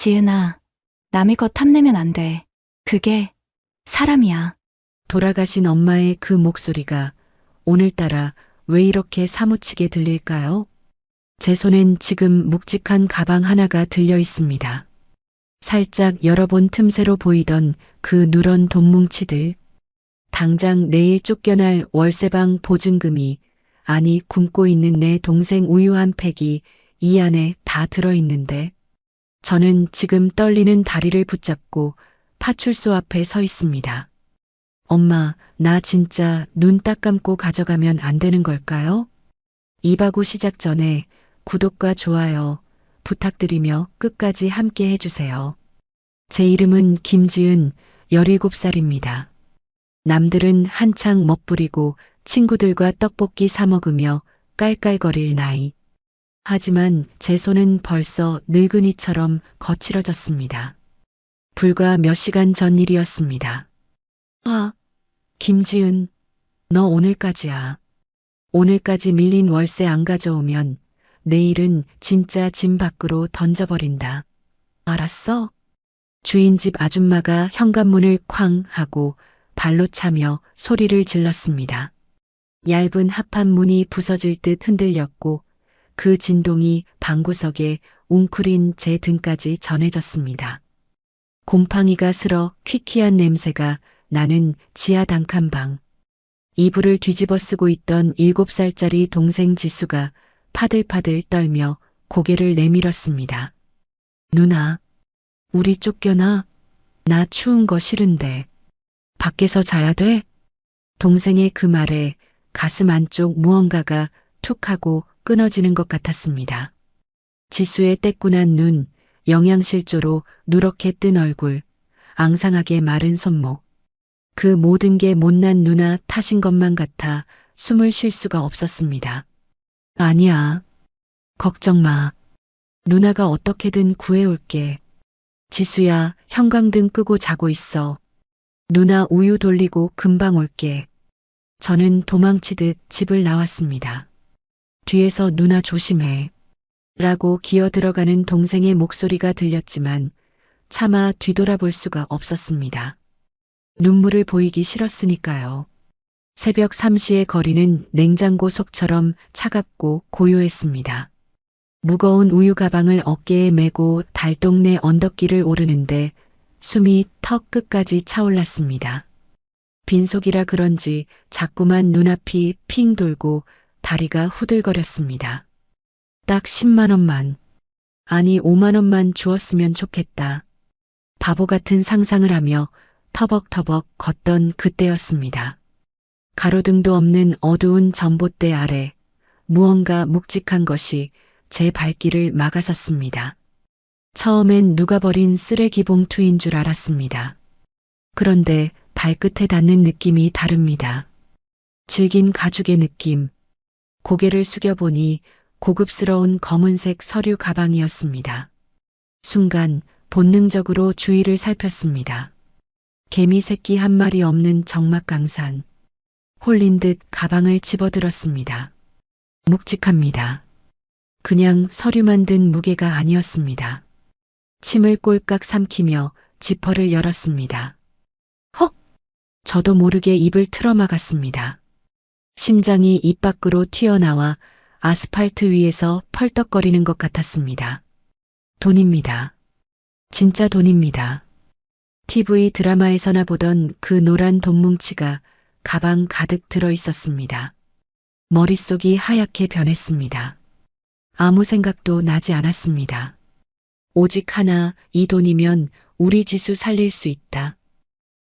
지은아, 남의 것 탐내면 안 돼. 그게 사람이야. 돌아가신 엄마의 그 목소리가 오늘따라 왜 이렇게 사무치게 들릴까요? 제 손엔 지금 묵직한 가방 하나가 들려 있습니다. 살짝 열어본 틈새로 보이던 그 누런 돈 뭉치들. 당장 내일 쫓겨날 월세방 보증금이, 아니 굶고 있는 내 동생 우유 한 팩이 이 안에 다 들어있는데 저는 지금 떨리는 다리를 붙잡고 파출소 앞에 서 있습니다. 엄마, 나 진짜 눈 딱 감고 가져가면 안 되는 걸까요? 이바구 시작 전에 구독과 좋아요 부탁드리며 끝까지 함께 해주세요. 제 이름은 김지은, 17살입니다. 남들은 한창 멋부리고 친구들과 떡볶이 사 먹으며 깔깔거릴 나이. 하지만 제 손은 벌써 늙은이처럼 거칠어졌습니다. 불과 몇 시간 전 일이었습니다. 김지은, 너 오늘까지야. 오늘까지 밀린 월세 안 가져오면 내일은 진짜 짐 밖으로 던져버린다. 알았어? 주인 집 아줌마가 현관문을 쾅 하고 발로 차며 소리를 질렀습니다. 얇은 합판 문이 부서질 듯 흔들렸고 그 진동이 방구석에 웅크린 제 등까지 전해졌습니다. 곰팡이가 슬어 퀴퀴한 냄새가 나는 지하 단칸방. 이불을 뒤집어 쓰고 있던 7살짜리 동생 지수가 파들파들 떨며 고개를 내밀었습니다. 누나, 우리 쫓겨나? 나 추운 거 싫은데. 밖에서 자야 돼? 동생의 그 말에 가슴 안쪽 무언가가 툭 하고 끊어지는 것 같았습니다. 지수의 떼꾼한 눈, 영양실조로 누렇게 뜬 얼굴, 앙상하게 마른 손목. 그 모든 게 못난 누나 탓인 것만 같아 숨을 쉴 수가 없었습니다. 아니야. 걱정 마. 누나가 어떻게든 구해올게. 지수야, 형광등 끄고 자고 있어. 누나 우유 돌리고 금방 올게. 저는 도망치듯 집을 나왔습니다. 뒤에서 누나 조심해. 라고 기어 들어가는 동생의 목소리가 들렸지만 차마 뒤돌아볼 수가 없었습니다. 눈물을 보이기 싫었으니까요. 새벽 3시의 거리는 냉장고 속처럼 차갑고 고요했습니다. 무거운 우유 가방을 어깨에 메고 달동네 언덕길을 오르는데 숨이 턱 끝까지 차올랐습니다. 빈속이라 그런지 자꾸만 눈앞이 핑 돌고 다리가 후들거렸습니다. 딱 10만 원만, 아니 5만 원만 주었으면 좋겠다. 바보 같은 상상을 하며 터벅터벅 걷던 그때였습니다. 가로등도 없는 어두운 전봇대 아래 무언가 묵직한 것이 제 발길을 막아섰습니다. 처음엔 누가 버린 쓰레기 봉투인 줄 알았습니다. 그런데 발끝에 닿는 느낌이 다릅니다. 질긴 가죽의 느낌. 고개를 숙여보니 고급스러운 검은색 서류 가방이었습니다. 순간 본능적으로 주위를 살폈습니다. 개미 새끼 한 마리 없는 적막강산. 홀린 듯 가방을 집어들었습니다. 묵직합니다. 그냥 서류만 든 무게가 아니었습니다. 침을 꼴깍 삼키며 지퍼를 열었습니다. 헉! 저도 모르게 입을 틀어막았습니다. 심장이 입 밖으로 튀어나와 아스팔트 위에서 펄떡거리는 것 같았습니다. 돈입니다. 진짜 돈입니다. TV 드라마에서나 보던 그 노란 돈뭉치가 가방 가득 들어 있었습니다. 머릿속이 하얗게 변했습니다. 아무 생각도 나지 않았습니다. 오직 하나, 이 돈이면 우리 지수 살릴 수 있다.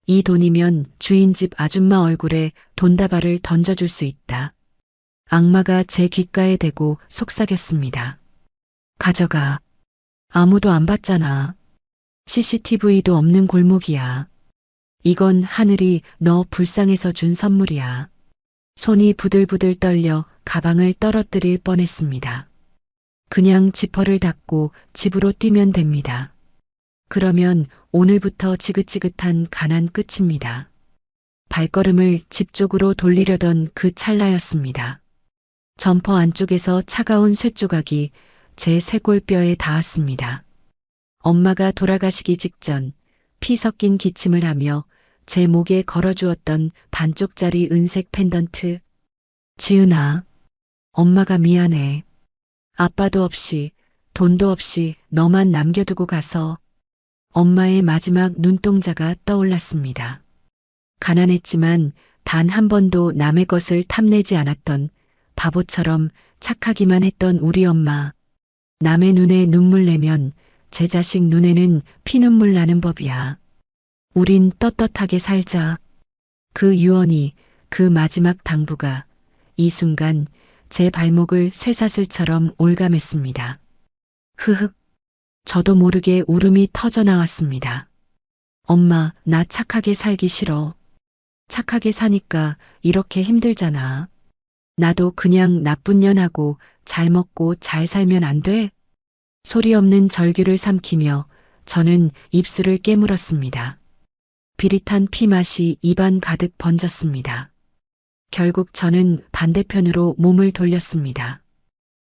이 돈이면 주인 집 아줌마 얼굴에 돈다발을 던져줄 수 있다. 악마가 제 귓가에 대고 속삭였습니다. 가져가. 아무도 안 봤잖아. CCTV도 없는 골목이야. 이건 하늘이 너 불쌍해서 준 선물이야. 손이 부들부들 떨려 가방을 떨어뜨릴 뻔했습니다. 그냥 지퍼를 닫고 집으로 뛰면 됩니다. 그러면 오늘부터 지긋지긋한 가난 끝입니다. 발걸음을 집 쪽으로 돌리려던 그 찰나였습니다. 점퍼 안쪽에서 차가운 쇠조각이 제 쇄골뼈에 닿았습니다. 엄마가 돌아가시기 직전 피 섞인 기침을 하며 제 목에 걸어주었던 반쪽짜리 은색 펜던트. 지은아, 엄마가 미안해. 아빠도 없이, 돈도 없이 너만 남겨두고 가서. 엄마의 마지막 눈동자가 떠올랐습니다. 가난했지만 단 한 번도 남의 것을 탐내지 않았던 바보처럼 착하기만 했던 우리 엄마. 남의 눈에 눈물 내면 제 자식 눈에는 피눈물 나는 법이야. 우린 떳떳하게 살자. 그 유언이, 그 마지막 당부가 이 순간 제 발목을 쇠사슬처럼 올감했습니다. 흐흑. 저도 모르게 울음이 터져 나왔습니다. 엄마, 나 착하게 살기 싫어. 착하게 사니까 이렇게 힘들잖아. 나도 그냥 나쁜 년하고 잘 먹고 잘 살면 안 돼? 소리 없는 절규를 삼키며 저는 입술을 깨물었습니다. 비릿한 피 맛이 입안 가득 번졌습니다. 결국 저는 반대편으로 몸을 돌렸습니다.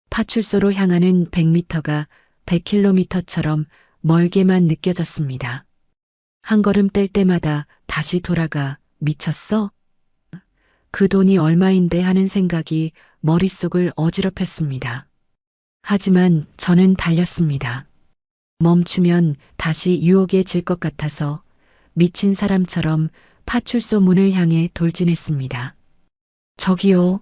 파출소로 향하는 100m가 100km처럼 멀게만 느껴졌습니다. 한 걸음 뗄 때마다 다시 돌아가. 미쳤어? 그 돈이 얼마인데 하는 생각이 머릿속을 어지럽혔습니다. 하지만 저는 달렸습니다. 멈추면 다시 유혹에 질 것 같아서 미친 사람처럼 파출소 문을 향해 돌진했습니다. 저기요.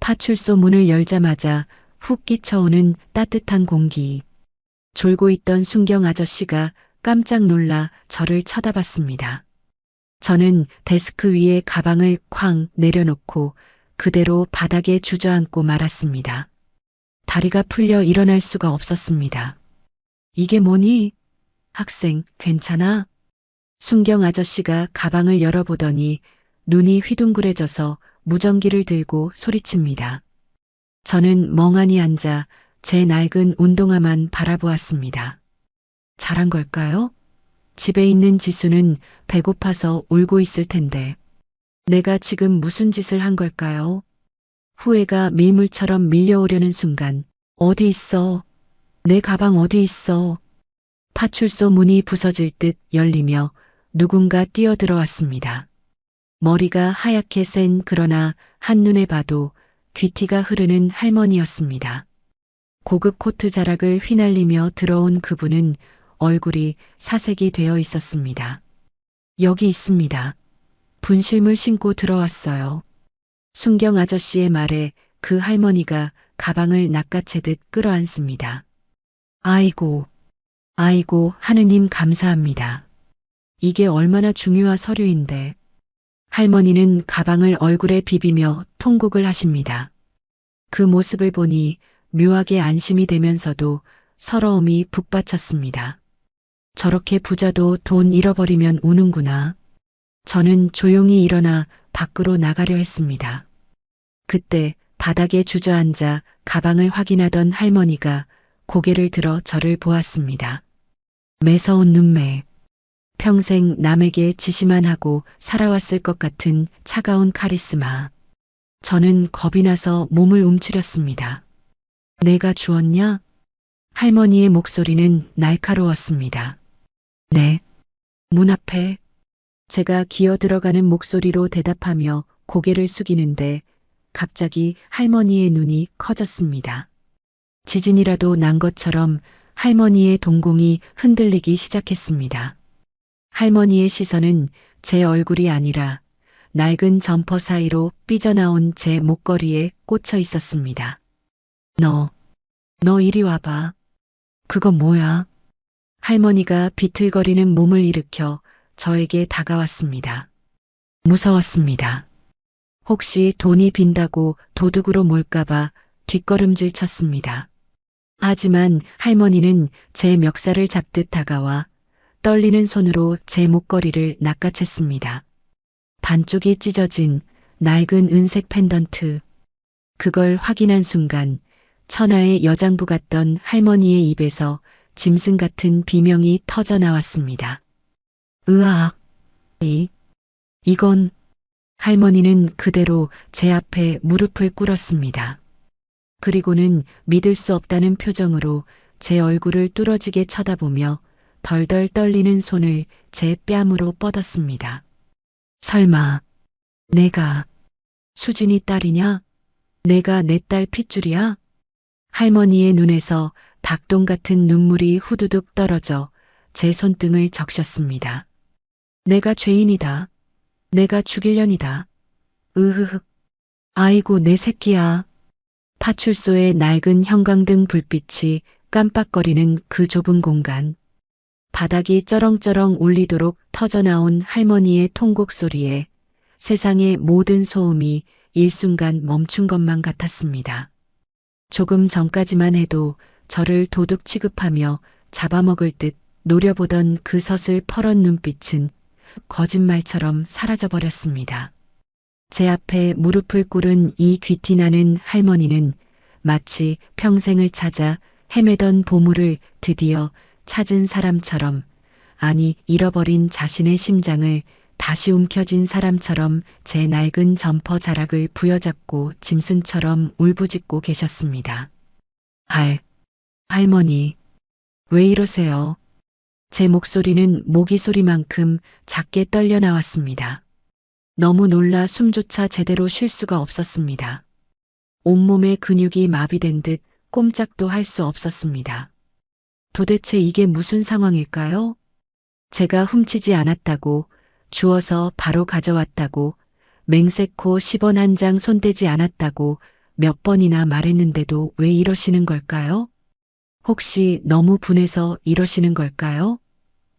파출소 문을 열자마자 훅 끼쳐오는 따뜻한 공기. 졸고 있던 순경 아저씨가 깜짝 놀라 저를 쳐다봤습니다. 저는 데스크 위에 가방을 쾅 내려놓고 그대로 바닥에 주저앉고 말았습니다. 다리가 풀려 일어날 수가 없었습니다. 이게 뭐니? 학생, 괜찮아? 순경 아저씨가 가방을 열어보더니 눈이 휘둥그레져서 무전기를 들고 소리칩니다. 저는 멍하니 앉아 제 낡은 운동화만 바라보았습니다. 잘한 걸까요? 집에 있는 지수는 배고파서 울고 있을 텐데 내가 지금 무슨 짓을 한 걸까요? 후회가 밀물처럼 밀려오려는 순간 어디 있어? 내 가방 어디 있어? 파출소 문이 부서질 듯 열리며 누군가 뛰어들어왔습니다. 머리가 하얗게 센 그러나 한눈에 봐도 귀티가 흐르는 할머니였습니다. 고급 코트 자락을 휘날리며 들어온 그분은 얼굴이 사색이 되어 있었습니다. 여기 있습니다. 분실물 신고 들어왔어요. 순경 아저씨의 말에 그 할머니가 가방을 낚아채듯 끌어안습니다. 아이고, 아이고, 하느님 감사합니다. 이게 얼마나 중요한 서류인데. 할머니는 가방을 얼굴에 비비며 통곡을 하십니다. 그 모습을 보니 묘하게 안심이 되면서도 서러움이 북받쳤습니다. 저렇게 부자도 돈 잃어버리면 우는구나. 저는 조용히 일어나 밖으로 나가려 했습니다. 그때 바닥에 주저앉아 가방을 확인하던 할머니가 고개를 들어 저를 보았습니다. 매서운 눈매. 평생 남에게 지시만 하고 살아왔을 것 같은 차가운 카리스마. 저는 겁이 나서 몸을 움츠렸습니다. 내가 주었냐? 할머니의 목소리는 날카로웠습니다. 네. 문 앞에 제가 기어 들어가는 목소리로 대답하며 고개를 숙이는데 갑자기 할머니의 눈이 커졌습니다. 지진이라도 난 것처럼 할머니의 동공이 흔들리기 시작했습니다. 할머니의 시선은 제 얼굴이 아니라 낡은 점퍼 사이로 삐져나온 제 목걸이에 꽂혀 있었습니다. 너 이리 와봐. 그거 뭐야? 할머니가 비틀거리는 몸을 일으켜 저에게 다가왔습니다. 무서웠습니다. 혹시 돈이 빈다고 도둑으로 몰까봐 뒷걸음질 쳤습니다. 하지만 할머니는 제 멱살을 잡듯 다가와 떨리는 손으로 제 목걸이를 낚아챘습니다. 반쪽이 찢어진 낡은 은색 펜던트. 그걸 확인한 순간 천하의 여장부 같던 할머니의 입에서 짐승 같은 비명이 터져 나왔습니다. 으악! 이건... 할머니는 그대로 제 앞에 무릎을 꿇었습니다. 그리고는 믿을 수 없다는 표정으로 제 얼굴을 뚫어지게 쳐다보며 덜덜 떨리는 손을 제 뺨으로 뻗었습니다. 설마 내가 수진이 딸이냐? 내가 내 딸 핏줄이야? 할머니의 눈에서 닭똥 같은 눈물이 후두둑 떨어져 제 손등을 적셨습니다. 내가 죄인이다. 내가 죽일년이다. 으흐흑. 아이고 내 새끼야. 파출소의 낡은 형광등 불빛이 깜빡거리는 그 좁은 공간. 바닥이 쩌렁쩌렁 울리도록 터져나온 할머니의 통곡 소리에 세상의 모든 소음이 일순간 멈춘 것만 같았습니다. 조금 전까지만 해도 저를 도둑 취급하며 잡아먹을 듯 노려보던 그 서슬 퍼런 눈빛은 거짓말처럼 사라져버렸습니다. 제 앞에 무릎을 꿇은 이 귀티나는 할머니는 마치 평생을 찾아 헤매던 보물을 드디어 찾은 사람처럼, 아니 잃어버린 자신의 심장을 다시 움켜쥔 사람처럼 제 낡은 점퍼 자락을 부여잡고 짐승처럼 울부짖고 계셨습니다. 할머니, 왜 이러세요? 제 목소리는 모기 소리만큼 작게 떨려 나왔습니다. 너무 놀라 숨조차 제대로 쉴 수가 없었습니다. 온몸의 근육이 마비된 듯 꼼짝도 할 수 없었습니다. 도대체 이게 무슨 상황일까요? 제가 훔치지 않았다고, 주워서 바로 가져왔다고, 맹세코 10원 한 장 손대지 않았다고 몇 번이나 말했는데도 왜 이러시는 걸까요? 혹시 너무 분해서 이러시는 걸까요?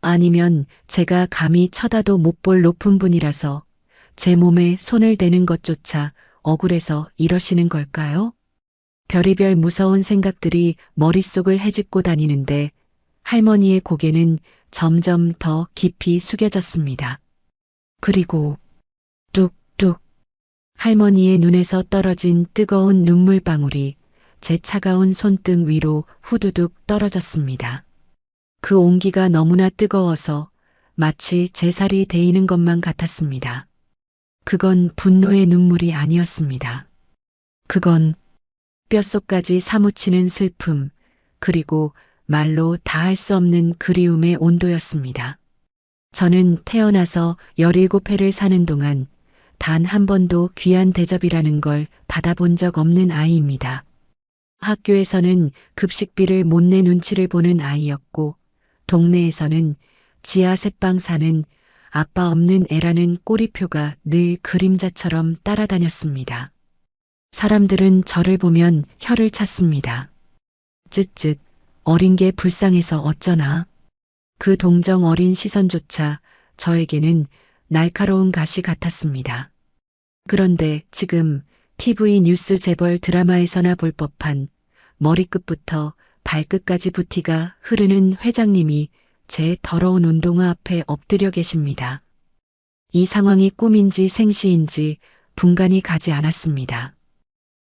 아니면 제가 감히 쳐다도 못 볼 높은 분이라서 제 몸에 손을 대는 것조차 억울해서 이러시는 걸까요? 별의별 무서운 생각들이 머릿속을 헤집고 다니는데 할머니의 고개는 점점 더 깊이 숙여졌습니다. 그리고 뚝뚝 할머니의 눈에서 떨어진 뜨거운 눈물방울이 제 차가운 손등 위로 후두둑 떨어졌습니다. 그 온기가 너무나 뜨거워서 마치 제 살이 데이는 것만 같았습니다. 그건 분노의 눈물이 아니었습니다. 그건 뼛속까지 사무치는 슬픔, 그리고 말로 다 할 수 없는 그리움의 온도였습니다. 저는 태어나서 17회를 사는 동안 단 한 번도 귀한 대접이라는 걸 받아본 적 없는 아이입니다. 학교에서는 급식비를 못 내 눈치를 보는 아이였고, 동네에서는 지하 새방 사는 아빠 없는 애라는 꼬리표가 늘 그림자처럼 따라다녔습니다. 사람들은 저를 보면 혀를 찼습니다. 쯧쯧, 어린 게 불쌍해서 어쩌나. 그 동정 어린 시선조차 저에게는 날카로운 가시 같았습니다. 그런데 지금 TV 뉴스 재벌 드라마에서나 볼 법한 머리끝부터 발끝까지 부티가 흐르는 회장님이 제 더러운 운동화 앞에 엎드려 계십니다. 이 상황이 꿈인지 생시인지 분간이 가지 않았습니다.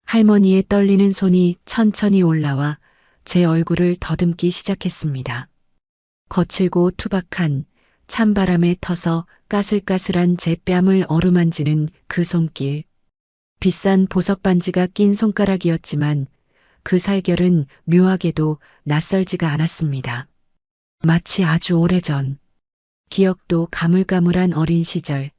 할머니의 떨리는 손이 천천히 올라와 제 얼굴을 더듬기 시작했습니다. 거칠고 투박한 찬바람에 터서 까슬까슬한 제 뺨을 어루만지는 그 손길. 비싼 보석 반지가 낀 손가락이었지만 그 살결은 묘하게도 낯설지가 않았습니다. 마치 아주 오래전, 기억도 가물가물한 어린 시절,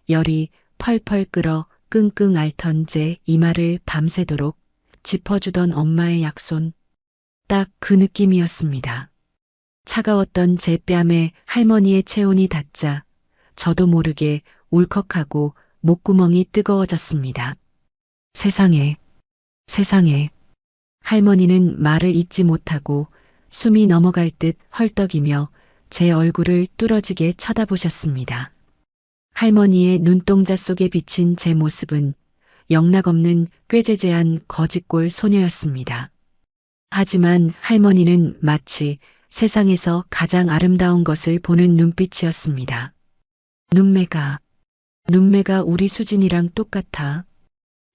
열이 펄펄 끓어 끙끙 앓던 제 이마를 밤새도록 짚어주던 엄마의 약손. 딱 그 느낌이었습니다. 차가웠던 제 뺨에 할머니의 체온이 닿자 저도 모르게 울컥하고 목구멍이 뜨거워졌습니다. 세상에, 세상에. 할머니는 말을 잇지 못하고 숨이 넘어갈 듯 헐떡이며 제 얼굴을 뚫어지게 쳐다보셨습니다. 할머니의 눈동자 속에 비친 제 모습은 영락없는 꾀죄죄한 거짓골 소녀였습니다. 하지만 할머니는 마치 세상에서 가장 아름다운 것을 보는 눈빛이었습니다. 눈매가 우리 수진이랑 똑같아.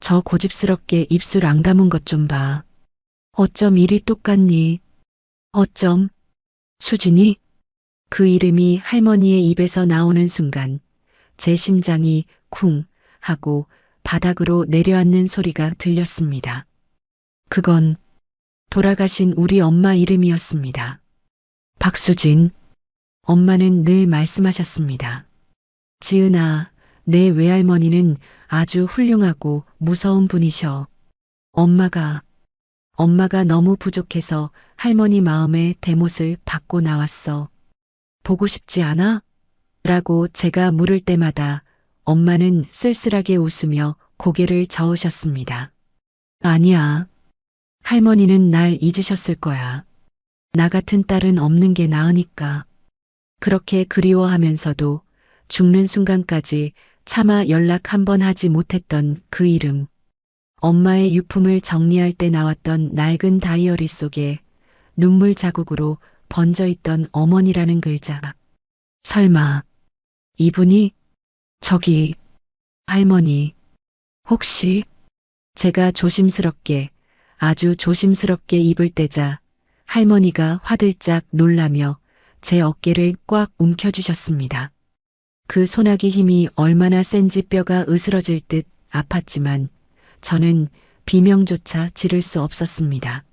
저 고집스럽게 입술 앙다문 것 좀 봐. 어쩜 이리 똑같니? 어쩜? 수진이? 그 이름이 할머니의 입에서 나오는 순간 제 심장이 쿵 하고 바닥으로 내려앉는 소리가 들렸습니다. 그건 돌아가신 우리 엄마 이름이었습니다. 박수진. 엄마는 늘 말씀하셨습니다. 지은아, 내 외할머니는 아주 훌륭하고 무서운 분이셔. 엄마가 너무 부족해서 할머니 마음에 대못을 받고 나왔어. 보고 싶지 않아? 라고 제가 물을 때마다 엄마는 쓸쓸하게 웃으며 고개를 저으셨습니다. 아니야. 할머니는 날 잊으셨을 거야. 나 같은 딸은 없는 게 나으니까. 그렇게 그리워하면서도 죽는 순간까지 차마 연락 한 번 하지 못했던 그 이름. 엄마의 유품을 정리할 때 나왔던 낡은 다이어리 속에 눈물 자국으로 번져 있던 어머니라는 글자. 설마, 이분이? 저기, 할머니. 혹시? 제가 조심스럽게, 아주 조심스럽게 입을 떼자 할머니가 화들짝 놀라며 제 어깨를 꽉 움켜쥐셨습니다. 그 소나기 힘이 얼마나 센지 뼈가 으스러질 듯 아팠지만 저는 비명조차 지를 수 없었습니다.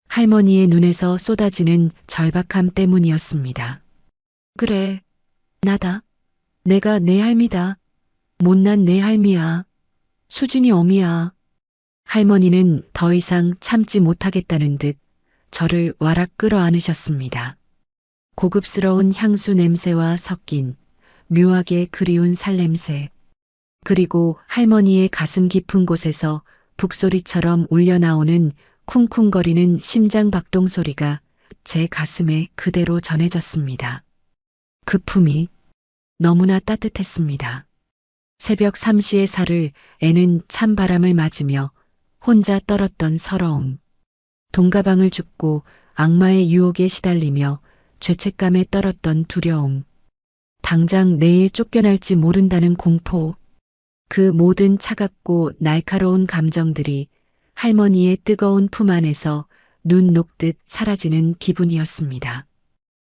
할머니의 눈에서 쏟아지는 절박함 때문이었습니다. 그래, 나다. 내가 내 할미다. 못난 내 할미야. 수진이 어미야. 할머니는 더 이상 참지 못하겠다는 듯 저를 와락 끌어안으셨습니다. 고급스러운 향수 냄새와 섞인 묘하게 그리운 살냄새. 그리고 할머니의 가슴 깊은 곳에서 북소리처럼 울려나오는 쿵쿵거리는 심장 박동 소리가 제 가슴에 그대로 전해졌습니다. 그 품이 너무나 따뜻했습니다. 새벽 3시의 살을 애는 찬바람을 맞으며 혼자 떨었던 서러움. 돈가방을 줍고 악마의 유혹에 시달리며 죄책감에 떨었던 두려움. 당장 내일 쫓겨날지 모른다는 공포. 그 모든 차갑고 날카로운 감정들이 할머니의 뜨거운 품 안에서 눈 녹듯 사라지는 기분이었습니다.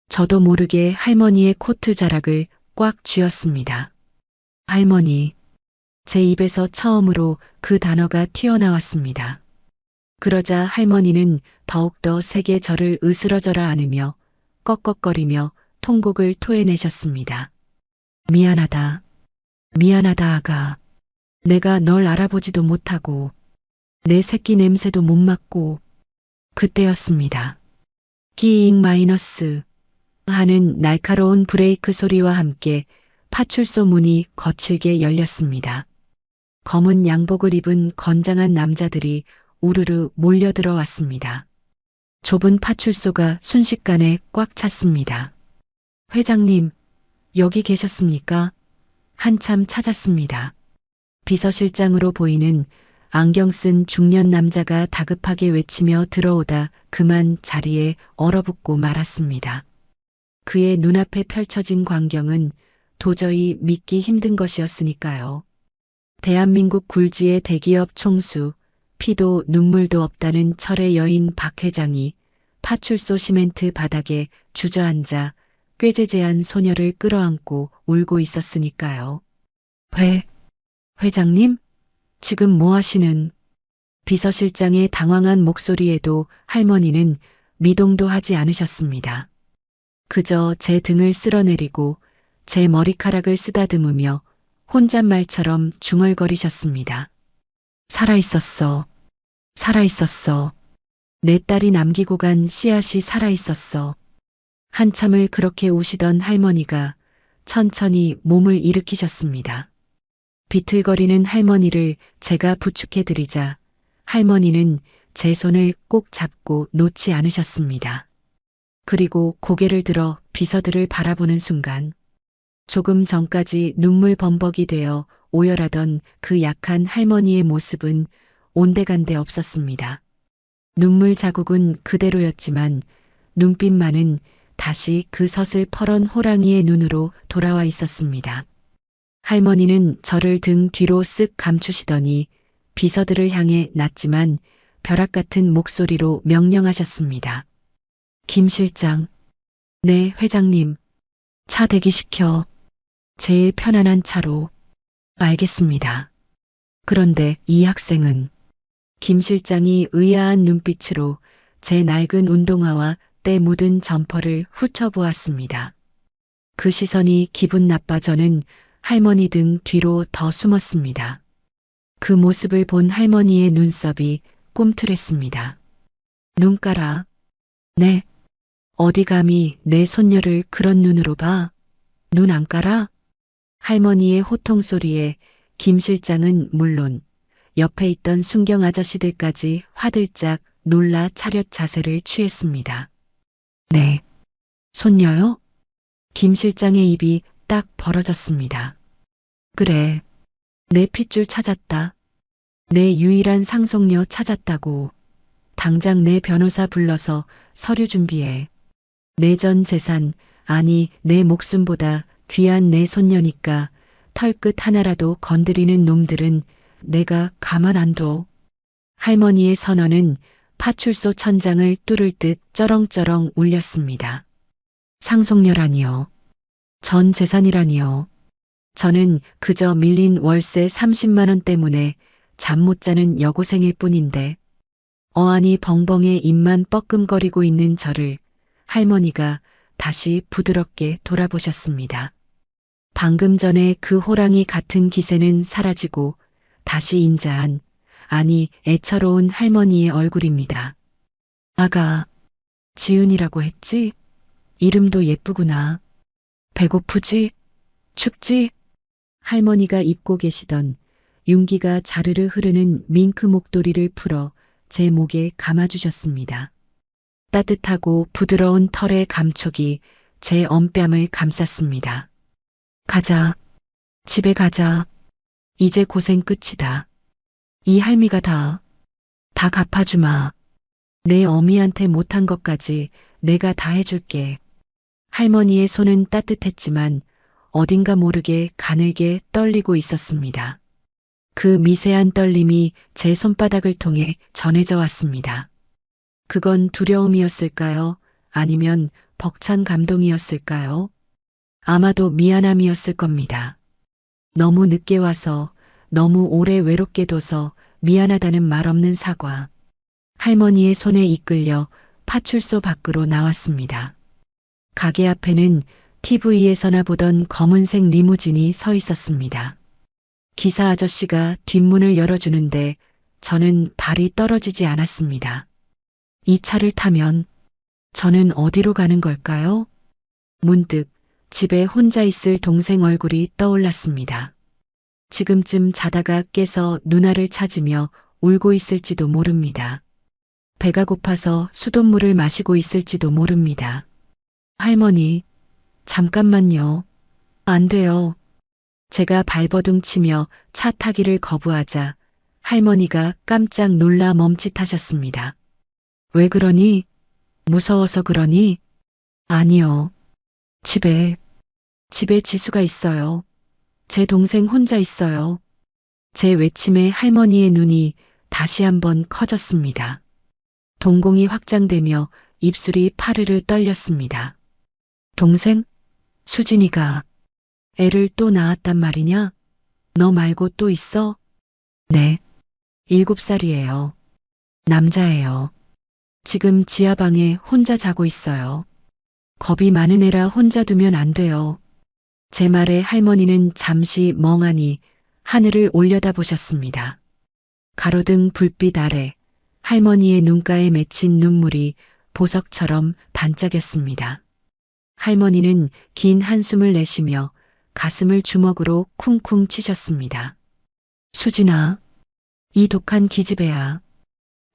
저도 모르게 할머니의 코트 자락을 꽉 쥐었습니다. 할머니. 제 입에서 처음으로 그 단어가 튀어나왔습니다. 그러자 할머니는 더욱더 세게 저를 으스러져라 안으며 꺽꺽거리며 통곡을 토해내셨습니다. 미안하다. 미안하다 아가. 내가 널 알아보지도 못하고 내 새끼 냄새도 못 맡고. 그때였습니다. 끼잉 마이너스 하는 날카로운 브레이크 소리와 함께 파출소 문이 거칠게 열렸습니다. 검은 양복을 입은 건장한 남자들이 우르르 몰려들어왔습니다. 좁은 파출소가 순식간에 꽉 찼습니다. 회장님, 여기 계셨습니까? 한참 찾았습니다. 비서실장으로 보이는 안경 쓴 중년 남자가 다급하게 외치며 들어오다 그만 자리에 얼어붙고 말았습니다. 그의 눈앞에 펼쳐진 광경은 도저히 믿기 힘든 것이었으니까요. 대한민국 굴지의 대기업 총수, 피도 눈물도 없다는 철의 여인 박 회장이 파출소 시멘트 바닥에 주저앉아 꾀재재한 소녀를 끌어안고 울고 있었으니까요. 회장님? 지금 뭐 하시는? 비서실장의 당황한 목소리에도 할머니는 미동도 하지 않으셨습니다. 그저 제 등을 쓸어내리고 제 머리카락을 쓰다듬으며 혼잣말처럼 중얼거리셨습니다. 살아있었어. 살아있었어. 내 딸이 남기고 간 씨앗이 살아있었어. 한참을 그렇게 우시던 할머니가 천천히 몸을 일으키셨습니다. 비틀거리는 할머니를 제가 부축해드리자 할머니는 제 손을 꼭 잡고 놓지 않으셨습니다. 그리고 고개를 들어 비서들을 바라보는 순간 조금 전까지 눈물 범벅이 되어 오열하던 그 약한 할머니의 모습은 온데간데 없었습니다. 눈물 자국은 그대로였지만 눈빛만은 다시 그 서슬퍼런 호랑이의 눈으로 돌아와 있었습니다. 할머니는 저를 등 뒤로 쓱 감추시더니 비서들을 향해 낮지만 벼락 같은 목소리로 명령하셨습니다. 김 실장. 네, 회장님. 차 대기시켜. 제일 편안한 차로. 알겠습니다. 그런데 이 학생은 김 실장이 의아한 눈빛으로 제 낡은 운동화와 때 묻은 점퍼를 훑어보았습니다. 그 시선이 기분 나빠 저는 할머니 등 뒤로 더 숨었습니다. 그 모습을 본 할머니의 눈썹이 꿈틀했습니다. 눈 깔아. 네. 어디 감히 내 손녀를 그런 눈으로 봐. 눈 안 깔아? 할머니의 호통 소리에 김 실장은 물론 옆에 있던 순경 아저씨들까지 화들짝 놀라 차렷 자세를 취했습니다. 네. 손녀요? 김 실장의 입이 딱 벌어졌습니다. 그래. 내 핏줄 찾았다. 내 유일한 상속녀 찾았다고. 당장 내 변호사 불러서 서류 준비해. 내 전 재산, 아니 내 목숨보다 귀한 내 손녀니까 털끝 하나라도 건드리는 놈들은 내가 가만 안 둬. 할머니의 선언은 파출소 천장을 뚫을 듯 쩌렁쩌렁 울렸습니다. 상속녀라니요. 전 재산이라니요. 저는 그저 밀린 월세 30만 원 때문에 잠 못 자는 여고생일 뿐인데 어안이 벙벙해 입만 뻐끔거리고 있는 저를 할머니가 다시 부드럽게 돌아보셨습니다. 방금 전에 그 호랑이 같은 기세는 사라지고 다시 인자한, 아니 애처로운 할머니의 얼굴입니다. 아가, 지은이라고 했지? 이름도 예쁘구나. 배고프지? 춥지? 할머니가 입고 계시던 윤기가 자르르 흐르는 밍크 목도리를 풀어 제 목에 감아주셨습니다. 따뜻하고 부드러운 털의 감촉이 제 엄뺨을 감쌌습니다. 가자. 집에 가자. 이제 고생 끝이다. 이 할미가 다 갚아주마. 내 어미한테 못한 것까지 내가 다 해줄게. 할머니의 손은 따뜻했지만 어딘가 모르게 가늘게 떨리고 있었습니다. 그 미세한 떨림이 제 손바닥을 통해 전해져 왔습니다. 그건 두려움이었을까요? 아니면 벅찬 감동이었을까요? 아마도 미안함이었을 겁니다. 너무 늦게 와서, 너무 오래 외롭게 둬서 미안하다는 말 없는 사과. 할머니의 손에 이끌려 파출소 밖으로 나왔습니다. 가게 앞에는 TV에서나 보던 검은색 리무진이 서 있었습니다. 기사 아저씨가 뒷문을 열어주는데 저는 발이 떨어지지 않았습니다. 이 차를 타면 저는 어디로 가는 걸까요? 문득 집에 혼자 있을 동생 얼굴이 떠올랐습니다. 지금쯤 자다가 깨서 누나를 찾으며 울고 있을지도 모릅니다. 배가 고파서 수돗물을 마시고 있을지도 모릅니다. 할머니, 잠깐만요. 안 돼요. 제가 발버둥 치며 차 타기를 거부하자 할머니가 깜짝 놀라 멈칫하셨습니다. 왜 그러니? 무서워서 그러니? 아니요. 집에 지수가 있어요. 제 동생 혼자 있어요. 제 외침에 할머니의 눈이 다시 한번 커졌습니다. 동공이 확장되며 입술이 파르르 떨렸습니다. 동생? 수진이가 애를 또 낳았단 말이냐? 너 말고 또 있어? 네. 7살이에요. 남자예요. 지금 지하방에 혼자 자고 있어요. 겁이 많은 애라 혼자 두면 안 돼요. 제 말에 할머니는 잠시 멍하니 하늘을 올려다보셨습니다. 가로등 불빛 아래 할머니의 눈가에 맺힌 눈물이 보석처럼 반짝였습니다. 할머니는 긴 한숨을 내쉬며 가슴을 주먹으로 쿵쿵 치셨습니다. 수진아, 이 독한 기집애야.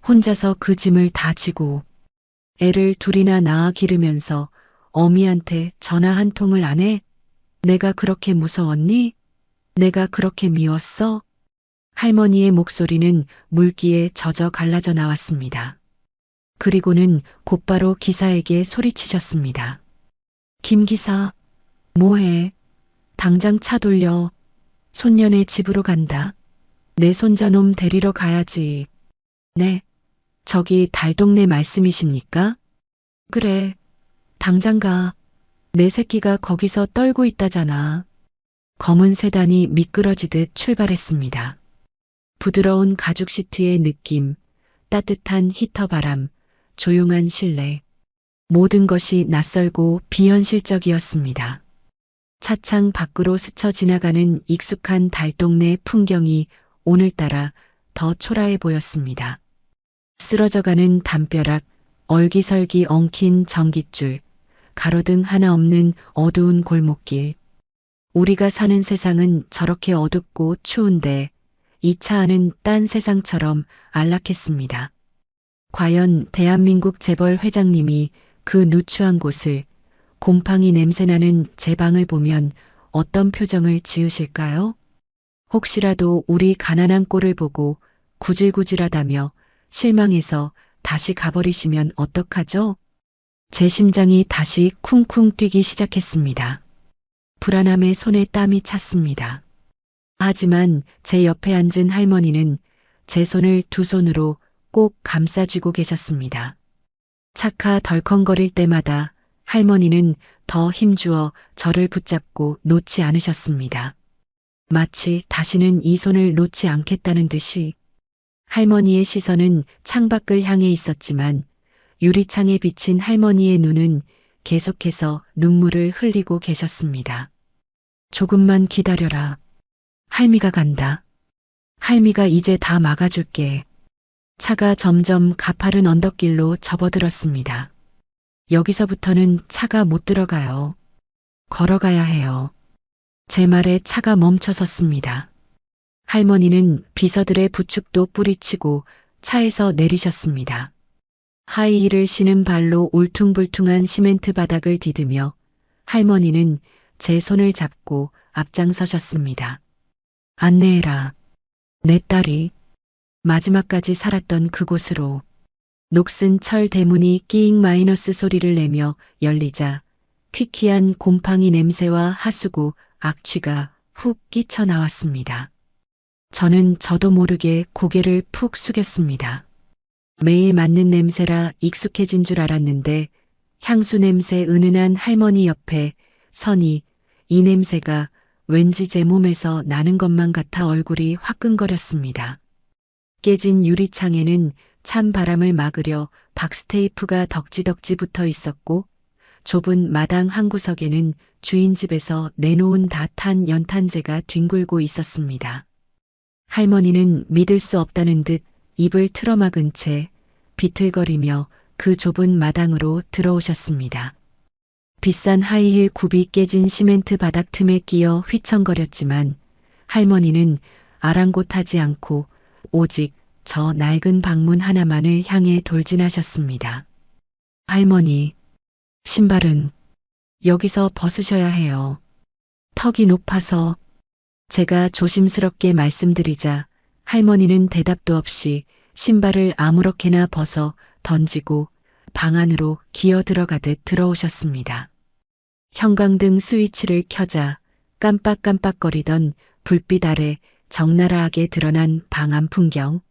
혼자서 그 짐을 다 지고 애를 둘이나 낳아 기르면서 어미한테 전화 한 통을 안 해? 내가 그렇게 무서웠니? 내가 그렇게 미웠어? 할머니의 목소리는 물기에 젖어 갈라져 나왔습니다. 그리고는 곧바로 기사에게 소리치셨습니다. 김 기사, 뭐해? 당장 차 돌려. 손녀네 집으로 간다. 내 손자놈 데리러 가야지. 네. 저기 달동네 말씀이십니까? 그래. 당장 가. 내 새끼가 거기서 떨고 있다잖아. 검은 세단이 미끄러지듯 출발했습니다. 부드러운 가죽 시트의 느낌, 따뜻한 히터 바람, 조용한 실내. 모든 것이 낯설고 비현실적이었습니다. 차창 밖으로 스쳐 지나가는 익숙한 달동네 풍경이 오늘따라 더 초라해 보였습니다. 쓰러져가는 담벼락, 얼기설기 엉킨 전깃줄, 가로등 하나 없는 어두운 골목길. 우리가 사는 세상은 저렇게 어둡고 추운데 이 차 안은 딴 세상처럼 안락했습니다. 과연 대한민국 재벌 회장님이 그 누추한 곳을 곰팡이 냄새나는 제 방을 보면 어떤 표정을 지으실까요? 혹시라도 우리 가난한 꼴을 보고 구질구질하다며 실망해서 다시 가버리시면 어떡하죠? 제 심장이 다시 쿵쿵 뛰기 시작했습니다. 불안함에 손에 땀이 찼습니다. 하지만 제 옆에 앉은 할머니는 제 손을 두 손으로 꼭 감싸쥐고 계셨습니다. 차가 덜컹거릴 때마다 할머니는 더 힘주어 저를 붙잡고 놓지 않으셨습니다. 마치 다시는 이 손을 놓지 않겠다는 듯이. 할머니의 시선은 창밖을 향해 있었지만 유리창에 비친 할머니의 눈은 계속해서 눈물을 흘리고 계셨습니다. 조금만 기다려라. 할미가 간다. 할미가 이제 다 막아줄게. 차가 점점 가파른 언덕길로 접어들었습니다. 여기서부터는 차가 못 들어가요. 걸어가야 해요. 제 말에 차가 멈춰섰습니다. 할머니는 비서들의 부축도 뿌리치고 차에서 내리셨습니다. 하이힐을 신은 발로 울퉁불퉁한 시멘트 바닥을 디디며 할머니는 제 손을 잡고 앞장서셨습니다. 안내해라. 내 딸이 마지막까지 살았던 그곳으로. 녹슨 철 대문이 끼잉 마이너스 소리를 내며 열리자 퀴퀴한 곰팡이 냄새와 하수구, 악취가 훅 끼쳐 나왔습니다. 저는 저도 모르게 고개를 푹 숙였습니다. 매일 맡는 냄새라 익숙해진 줄 알았는데 향수 냄새 은은한 할머니 옆에 서니 이 냄새가 왠지 제 몸에서 나는 것만 같아 얼굴이 화끈거렸습니다. 깨진 유리창에는 찬 바람을 막으려 박스테이프가 덕지덕지 붙어 있었고 좁은 마당 한 구석에는 주인 집에서 내놓은 다 탄 연탄재가 뒹굴고 있었습니다. 할머니는 믿을 수 없다는 듯 입을 틀어막은 채 비틀거리며 그 좁은 마당으로 들어오셨습니다. 비싼 하이힐 굽이 깨진 시멘트 바닥 틈에 끼어 휘청거렸지만 할머니는 아랑곳하지 않고 오직 저 낡은 방문 하나만을 향해 돌진하셨습니다. 할머니, 신발은 여기서 벗으셔야 해요. 턱이 높아서. 제가 조심스럽게 말씀드리자 할머니는 대답도 없이 신발을 아무렇게나 벗어 던지고 방 안으로 기어 들어가듯 들어오셨습니다. 형광등 스위치를 켜자 깜빡깜빡거리던 불빛 아래 적나라하게 드러난 방 안 풍경.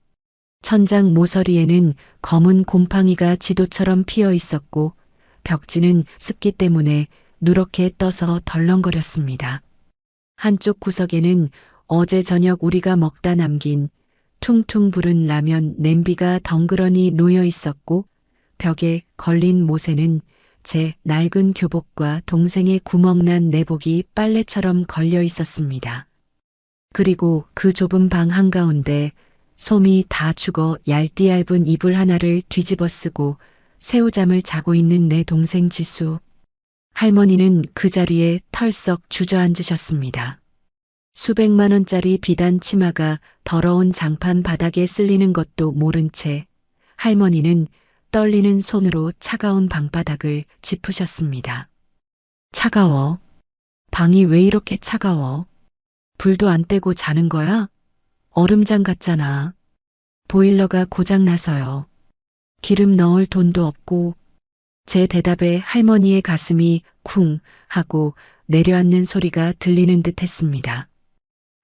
천장 모서리에는 검은 곰팡이가 지도처럼 피어 있었고 벽지는 습기 때문에 누렇게 떠서 덜렁거렸습니다. 한쪽 구석에는 어제 저녁 우리가 먹다 남긴 퉁퉁 부른 라면 냄비가 덩그러니 놓여 있었고 벽에 걸린 못에는 제 낡은 교복과 동생의 구멍난 내복이 빨래처럼 걸려 있었습니다. 그리고 그 좁은 방 한가운데 솜이 다 죽어 얇디얇은 이불 하나를 뒤집어 쓰고 새우잠을 자고 있는 내 동생 지수. 할머니는 그 자리에 털썩 주저앉으셨습니다. 수백만 원짜리 비단 치마가 더러운 장판 바닥에 쓸리는 것도 모른 채 할머니는 떨리는 손으로 차가운 방바닥을 짚으셨습니다. 차가워. 방이 왜 이렇게 차가워? 불도 안 떼고 자는 거야? 얼음장 같잖아. 보일러가 고장나서요. 기름 넣을 돈도 없고. 제 대답에 할머니의 가슴이 쿵 하고 내려앉는 소리가 들리는 듯 했습니다.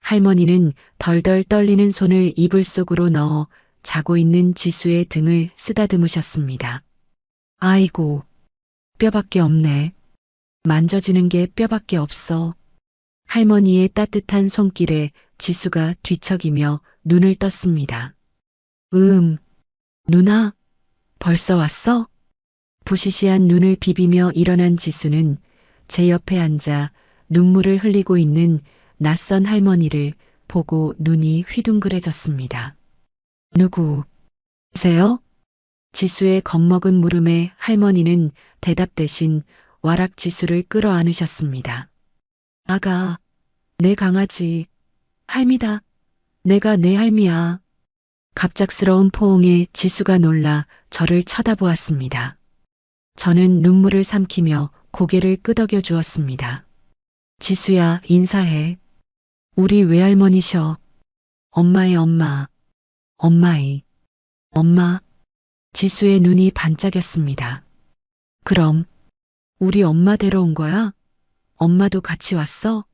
할머니는 덜덜 떨리는 손을 이불 속으로 넣어 자고 있는 지수의 등을 쓰다듬으셨습니다. 아이고, 뼈밖에 없네. 만져지는 게 뼈밖에 없어. 할머니의 따뜻한 손길에 지수가 뒤척이며 눈을 떴습니다. 누나, 벌써 왔어? 부시시한 눈을 비비며 일어난 지수는 제 옆에 앉아 눈물을 흘리고 있는 낯선 할머니를 보고 눈이 휘둥그레졌습니다. 누구세요? 지수의 겁먹은 물음에 할머니는 대답 대신 와락 지수를 끌어안으셨습니다. 아가, 내 강아지, 할미다. 내가 내 할미야. 갑작스러운 포옹에 지수가 놀라 저를 쳐다보았습니다. 저는 눈물을 삼키며 고개를 끄덕여 주었습니다. 지수야, 인사해. 우리 외할머니셔. 엄마의 엄마. 엄마의 엄마. 지수의 눈이 반짝였습니다. 그럼 우리 엄마 데려온 거야? 엄마도 같이 왔어?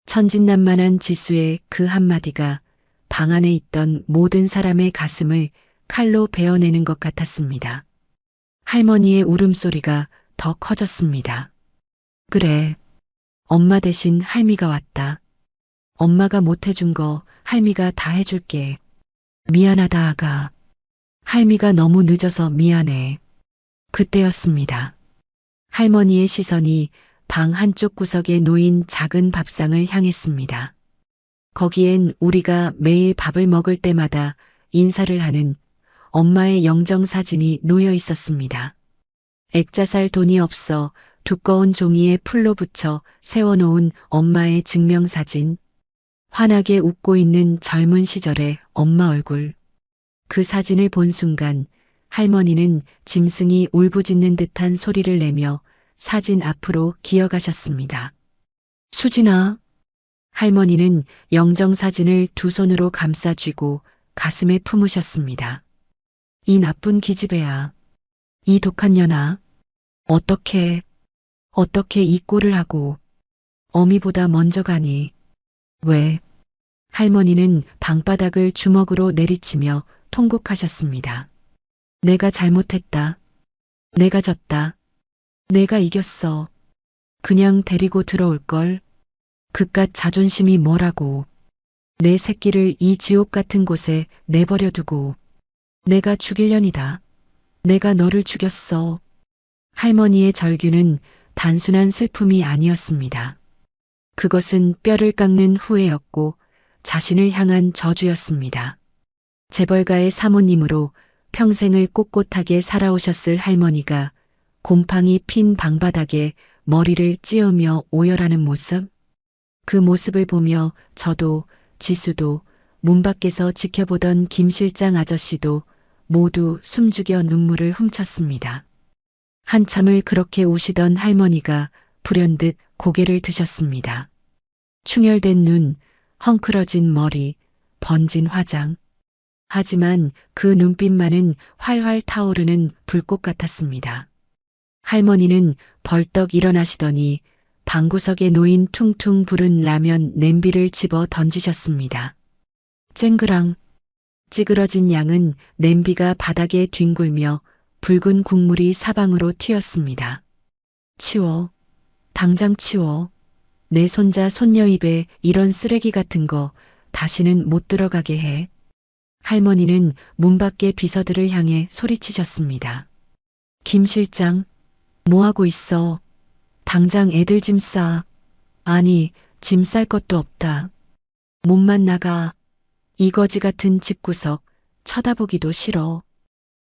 천진난만한 지수의 그 한마디가 방 안에 있던 모든 사람의 가슴을 칼로 베어내는 것 같았습니다. 할머니의 울음소리가 더 커졌습니다. 그래, 엄마 대신 할미가 왔다. 엄마가 못해준 거 할미가 다 해줄게. 미안하다, 아가. 할미가 너무 늦어서 미안해. 그때였습니다. 할머니의 시선이 방 한쪽 구석에 놓인 작은 밥상을 향했습니다. 거기엔 우리가 매일 밥을 먹을 때마다 인사를 하는 엄마의 영정사진이 놓여 있었습니다. 액자살 돈이 없어 두꺼운 종이에 풀로 붙여 세워놓은 엄마의 증명사진. 환하게 웃고 있는 젊은 시절의 엄마 얼굴. 그 사진을 본 순간 할머니는 짐승이 울부짖는 듯한 소리를 내며 사진 앞으로 기어가셨습니다. 수진아. 할머니는 영정사진을 두 손으로 감싸 쥐고 가슴에 품으셨습니다. 이 나쁜 기집애야. 이 독한 년아. 어떻게 이 꼴을 하고 어미보다 먼저 가니. 왜? 할머니는 방바닥을 주먹으로 내리치며 통곡하셨습니다. 내가 잘못했다. 내가 졌다. 내가 이겼어. 그냥 데리고 들어올걸. 그깟 자존심이 뭐라고. 내 새끼를 이 지옥 같은 곳에 내버려 두고. 내가 죽일년이다. 내가 너를 죽였어. 할머니의 절규는 단순한 슬픔이 아니었습니다. 그것은 뼈를 깎는 후회였고 자신을 향한 저주였습니다. 재벌가의 사모님으로 평생을 꼿꼿하게 살아오셨을 할머니가 곰팡이 핀 방바닥에 머리를 찧으며 오열하는 모습? 그 모습을 보며 저도, 지수도, 문 밖에서 지켜보던 김 실장 아저씨도 모두 숨죽여 눈물을 훔쳤습니다. 한참을 그렇게 우시던 할머니가 불현듯 고개를 드셨습니다. 충혈된 눈, 헝클어진 머리, 번진 화장. 하지만 그 눈빛만은 활활 타오르는 불꽃 같았습니다. 할머니는 벌떡 일어나시더니 방구석에 놓인 퉁퉁 부른 라면 냄비를 집어 던지셨습니다. 쨍그랑. 찌그러진 양은 냄비가 바닥에 뒹굴며 붉은 국물이 사방으로 튀었습니다. 치워. 당장 치워. 내 손자 손녀 입에 이런 쓰레기 같은 거 다시는 못 들어가게 해. 할머니는 문 밖의 비서들을 향해 소리치셨습니다. 김 실장, 뭐하고 있어? 당장 애들 짐 싸. 아니, 짐 쌀 것도 없다. 몸만 나가. 이 거지 같은 집구석 쳐다보기도 싫어.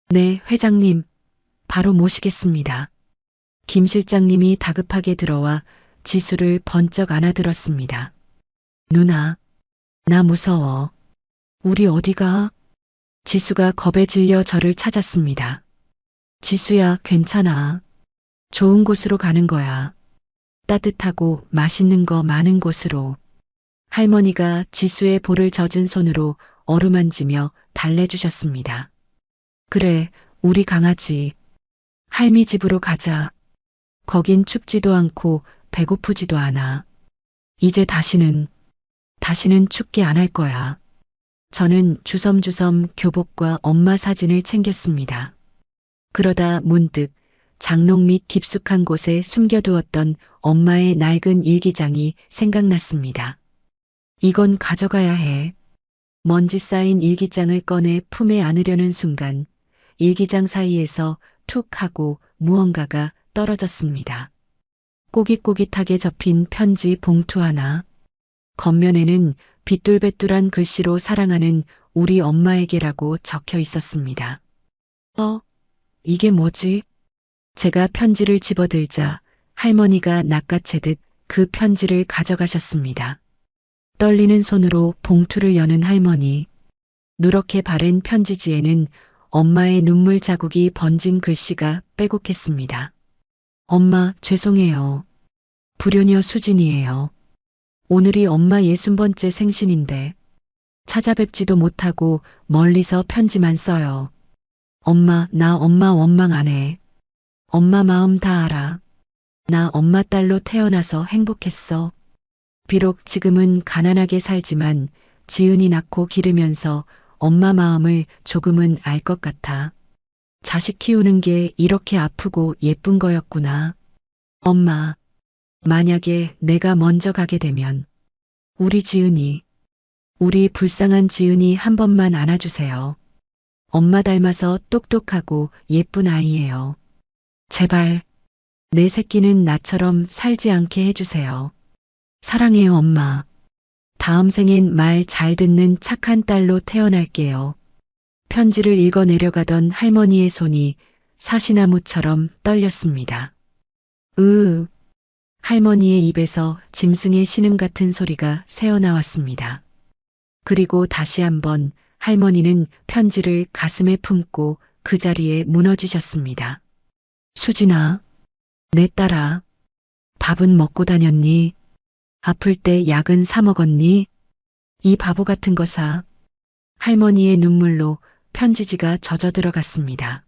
네, 회장님. 바로 모시겠습니다. 김 실장님이 다급하게 들어와 지수를 번쩍 안아들었습니다. 누나, 나 무서워. 우리 어디가? 지수가 겁에 질려 저를 찾았습니다. 지수야, 괜찮아. 좋은 곳으로 가는 거야. 따뜻하고 맛있는 거 많은 곳으로. 할머니가 지수의 볼을 젖은 손으로 어루만지며 달래주셨습니다. 그래, 우리 강아지. 할미 집으로 가자. 거긴 춥지도 않고 배고프지도 않아. 이제 다시는 춥게 안 할 거야. 저는 주섬주섬 교복과 엄마 사진을 챙겼습니다. 그러다 문득 장롱 밑 깊숙한 곳에 숨겨두었던 엄마의 낡은 일기장이 생각났습니다. 이건 가져가야 해. 먼지 쌓인 일기장을 꺼내 품에 안으려는 순간 일기장 사이에서 툭 하고 무언가가 떨어졌습니다. 꼬깃꼬깃하게 접힌 편지 봉투 하나. 겉면에는 빗뚤뱉뚤한 글씨로 사랑하는 우리 엄마에게라고 적혀 있었습니다. 이게 뭐지? 제가 편지를 집어들자 할머니가 낚아채듯 그 편지를 가져가셨습니다. 떨리는 손으로 봉투를 여는 할머니. 누렇게 바른 편지지에는 엄마의 눈물 자국이 번진 글씨가 빼곡했습니다. 엄마, 죄송해요. 불효녀 수진이에요. 오늘이 엄마 60번째 생신인데 찾아뵙지도 못하고 멀리서 편지만 써요. 엄마, 나 엄마 원망 안 해. 엄마 마음 다 알아. 나 엄마 딸로 태어나서 행복했어. 비록 지금은 가난하게 살지만 지은이 낳고 기르면서 엄마 마음을 조금은 알 것 같아. 자식 키우는 게 이렇게 아프고 예쁜 거였구나. 엄마, 만약에 내가 먼저 가게 되면 우리 지은이, 우리 불쌍한 지은이 한 번만 안아주세요. 엄마 닮아서 똑똑하고 예쁜 아이예요. 제발 내 새끼는 나처럼 살지 않게 해주세요. 사랑해요, 엄마. 다음 생엔 말 잘 듣는 착한 딸로 태어날게요. 편지를 읽어 내려가던 할머니의 손이 사시나무처럼 떨렸습니다. 할머니의 입에서 짐승의 신음 같은 소리가 새어나왔습니다. 그리고 다시 한번 할머니는 편지를 가슴에 품고 그 자리에 무너지셨습니다. 수진아, 내 딸아, 밥은 먹고 다녔니? 아플 때 약은 사 먹었니? 이 바보 같은 거 사. 할머니의 눈물로 편지지가 젖어 들어갔습니다.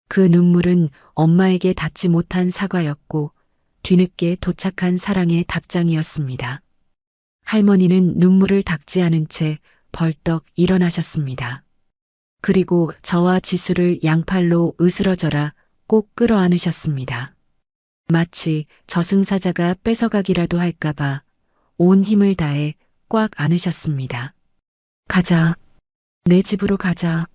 그 눈물은 엄마에게 닿지 못한 사과였고 뒤늦게 도착한 사랑의 답장이었습니다. 할머니는 눈물을 닦지 않은 채 벌떡 일어나셨습니다. 그리고 저와 지수를 양팔로 으스러져라 꼭 끌어안으셨습니다. 마치 저승사자가 뺏어가기라도 할까봐 온 힘을 다해 꽉 안으셨습니다. 가자. 내 집으로 가자.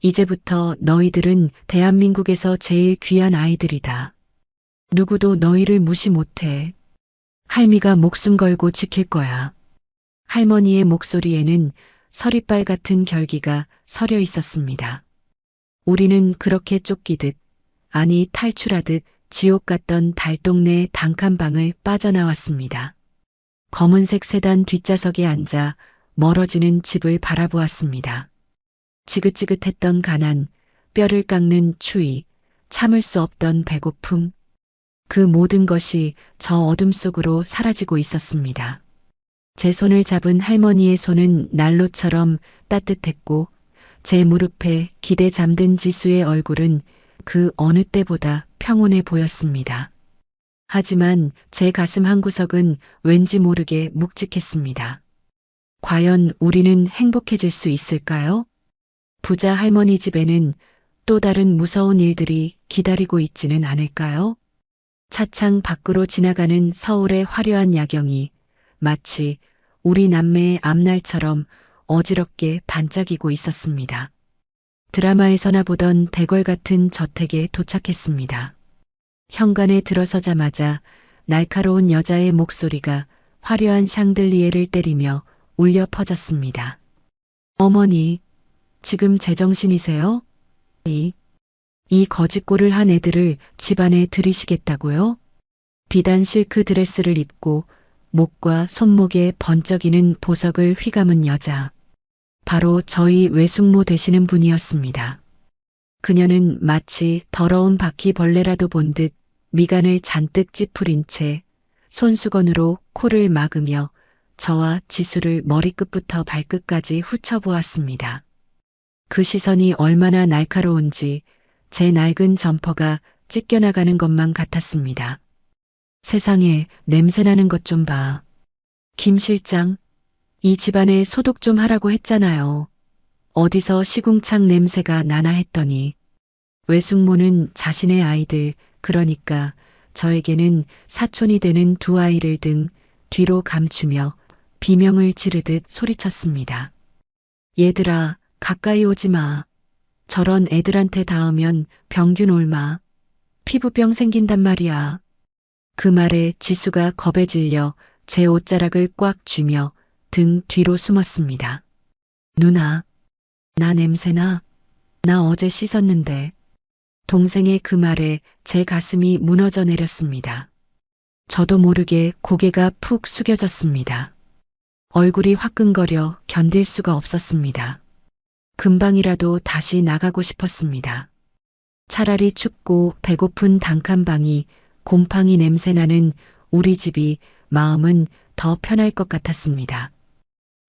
이제부터 너희들은 대한민국에서 제일 귀한 아이들이다. 누구도 너희를 무시 못해. 할미가 목숨 걸고 지킬 거야. 할머니의 목소리에는 서리빨 같은 결기가 서려 있었습니다. 우리는 그렇게 쫓기듯, 아니 탈출하듯 지옥 같던 달동네 단칸방을 빠져나왔습니다. 검은색 세단 뒷좌석에 앉아 멀어지는 집을 바라보았습니다. 지긋지긋했던 가난, 뼈를 깎는 추위, 참을 수 없던 배고픔, 그 모든 것이 저 어둠 속으로 사라지고 있었습니다. 제 손을 잡은 할머니의 손은 난로처럼 따뜻했고 제 무릎에 기대 잠든 지수의 얼굴은 그 어느 때보다 평온해 보였습니다. 하지만 제 가슴 한구석은 왠지 모르게 묵직했습니다. 과연 우리는 행복해질 수 있을까요? 부자 할머니 집에는 또 다른 무서운 일들이 기다리고 있지는 않을까요? 차창 밖으로 지나가는 서울의 화려한 야경이 마치 우리 남매의 앞날처럼 어지럽게 반짝이고 있었습니다. 드라마에서나 보던 대궐 같은 저택에 도착했습니다. 현관에 들어서자마자 날카로운 여자의 목소리가 화려한 샹들리에를 때리며 울려 퍼졌습니다. 어머니, 지금 제정신이세요? 이 거짓골을 한 애들을 집안에 들이시겠다고요? 비단 실크 드레스를 입고 목과 손목에 번쩍이는 보석을 휘감은 여자. 바로 저희 외숙모 되시는 분이었습니다. 그녀는 마치 더러운 바퀴벌레라도 본 듯 미간을 잔뜩 찌푸린 채 손수건으로 코를 막으며 저와 지수를 머리끝부터 발끝까지 훑어보았습니다. 그 시선이 얼마나 날카로운지 제 낡은 점퍼가 찢겨나가는 것만 같았습니다. 세상에 냄새나는 것 좀 봐. 김 실장, 이 집안에 소독 좀 하라고 했잖아요. 어디서 시궁창 냄새가 나나 했더니 외숙모는 자신의 아이들, 그러니까 저에게는 사촌이 되는 두 아이를 등 뒤로 감추며 비명을 지르듯 소리쳤습니다. 얘들아, 가까이 오지 마. 저런 애들한테 닿으면 병균 옮아. 피부병 생긴단 말이야. 그 말에 지수가 겁에 질려 제 옷자락을 꽉 쥐며 등 뒤로 숨었습니다. 누나, 나 냄새나? 나 어제 씻었는데. 동생의 그 말에 제 가슴이 무너져 내렸습니다. 저도 모르게 고개가 푹 숙여졌습니다. 얼굴이 화끈거려 견딜 수가 없었습니다. 금방이라도 다시 나가고 싶었습니다. 차라리 춥고 배고픈 단칸방이 곰팡이 냄새나는 우리 집이 마음은 더 편할 것 같았습니다.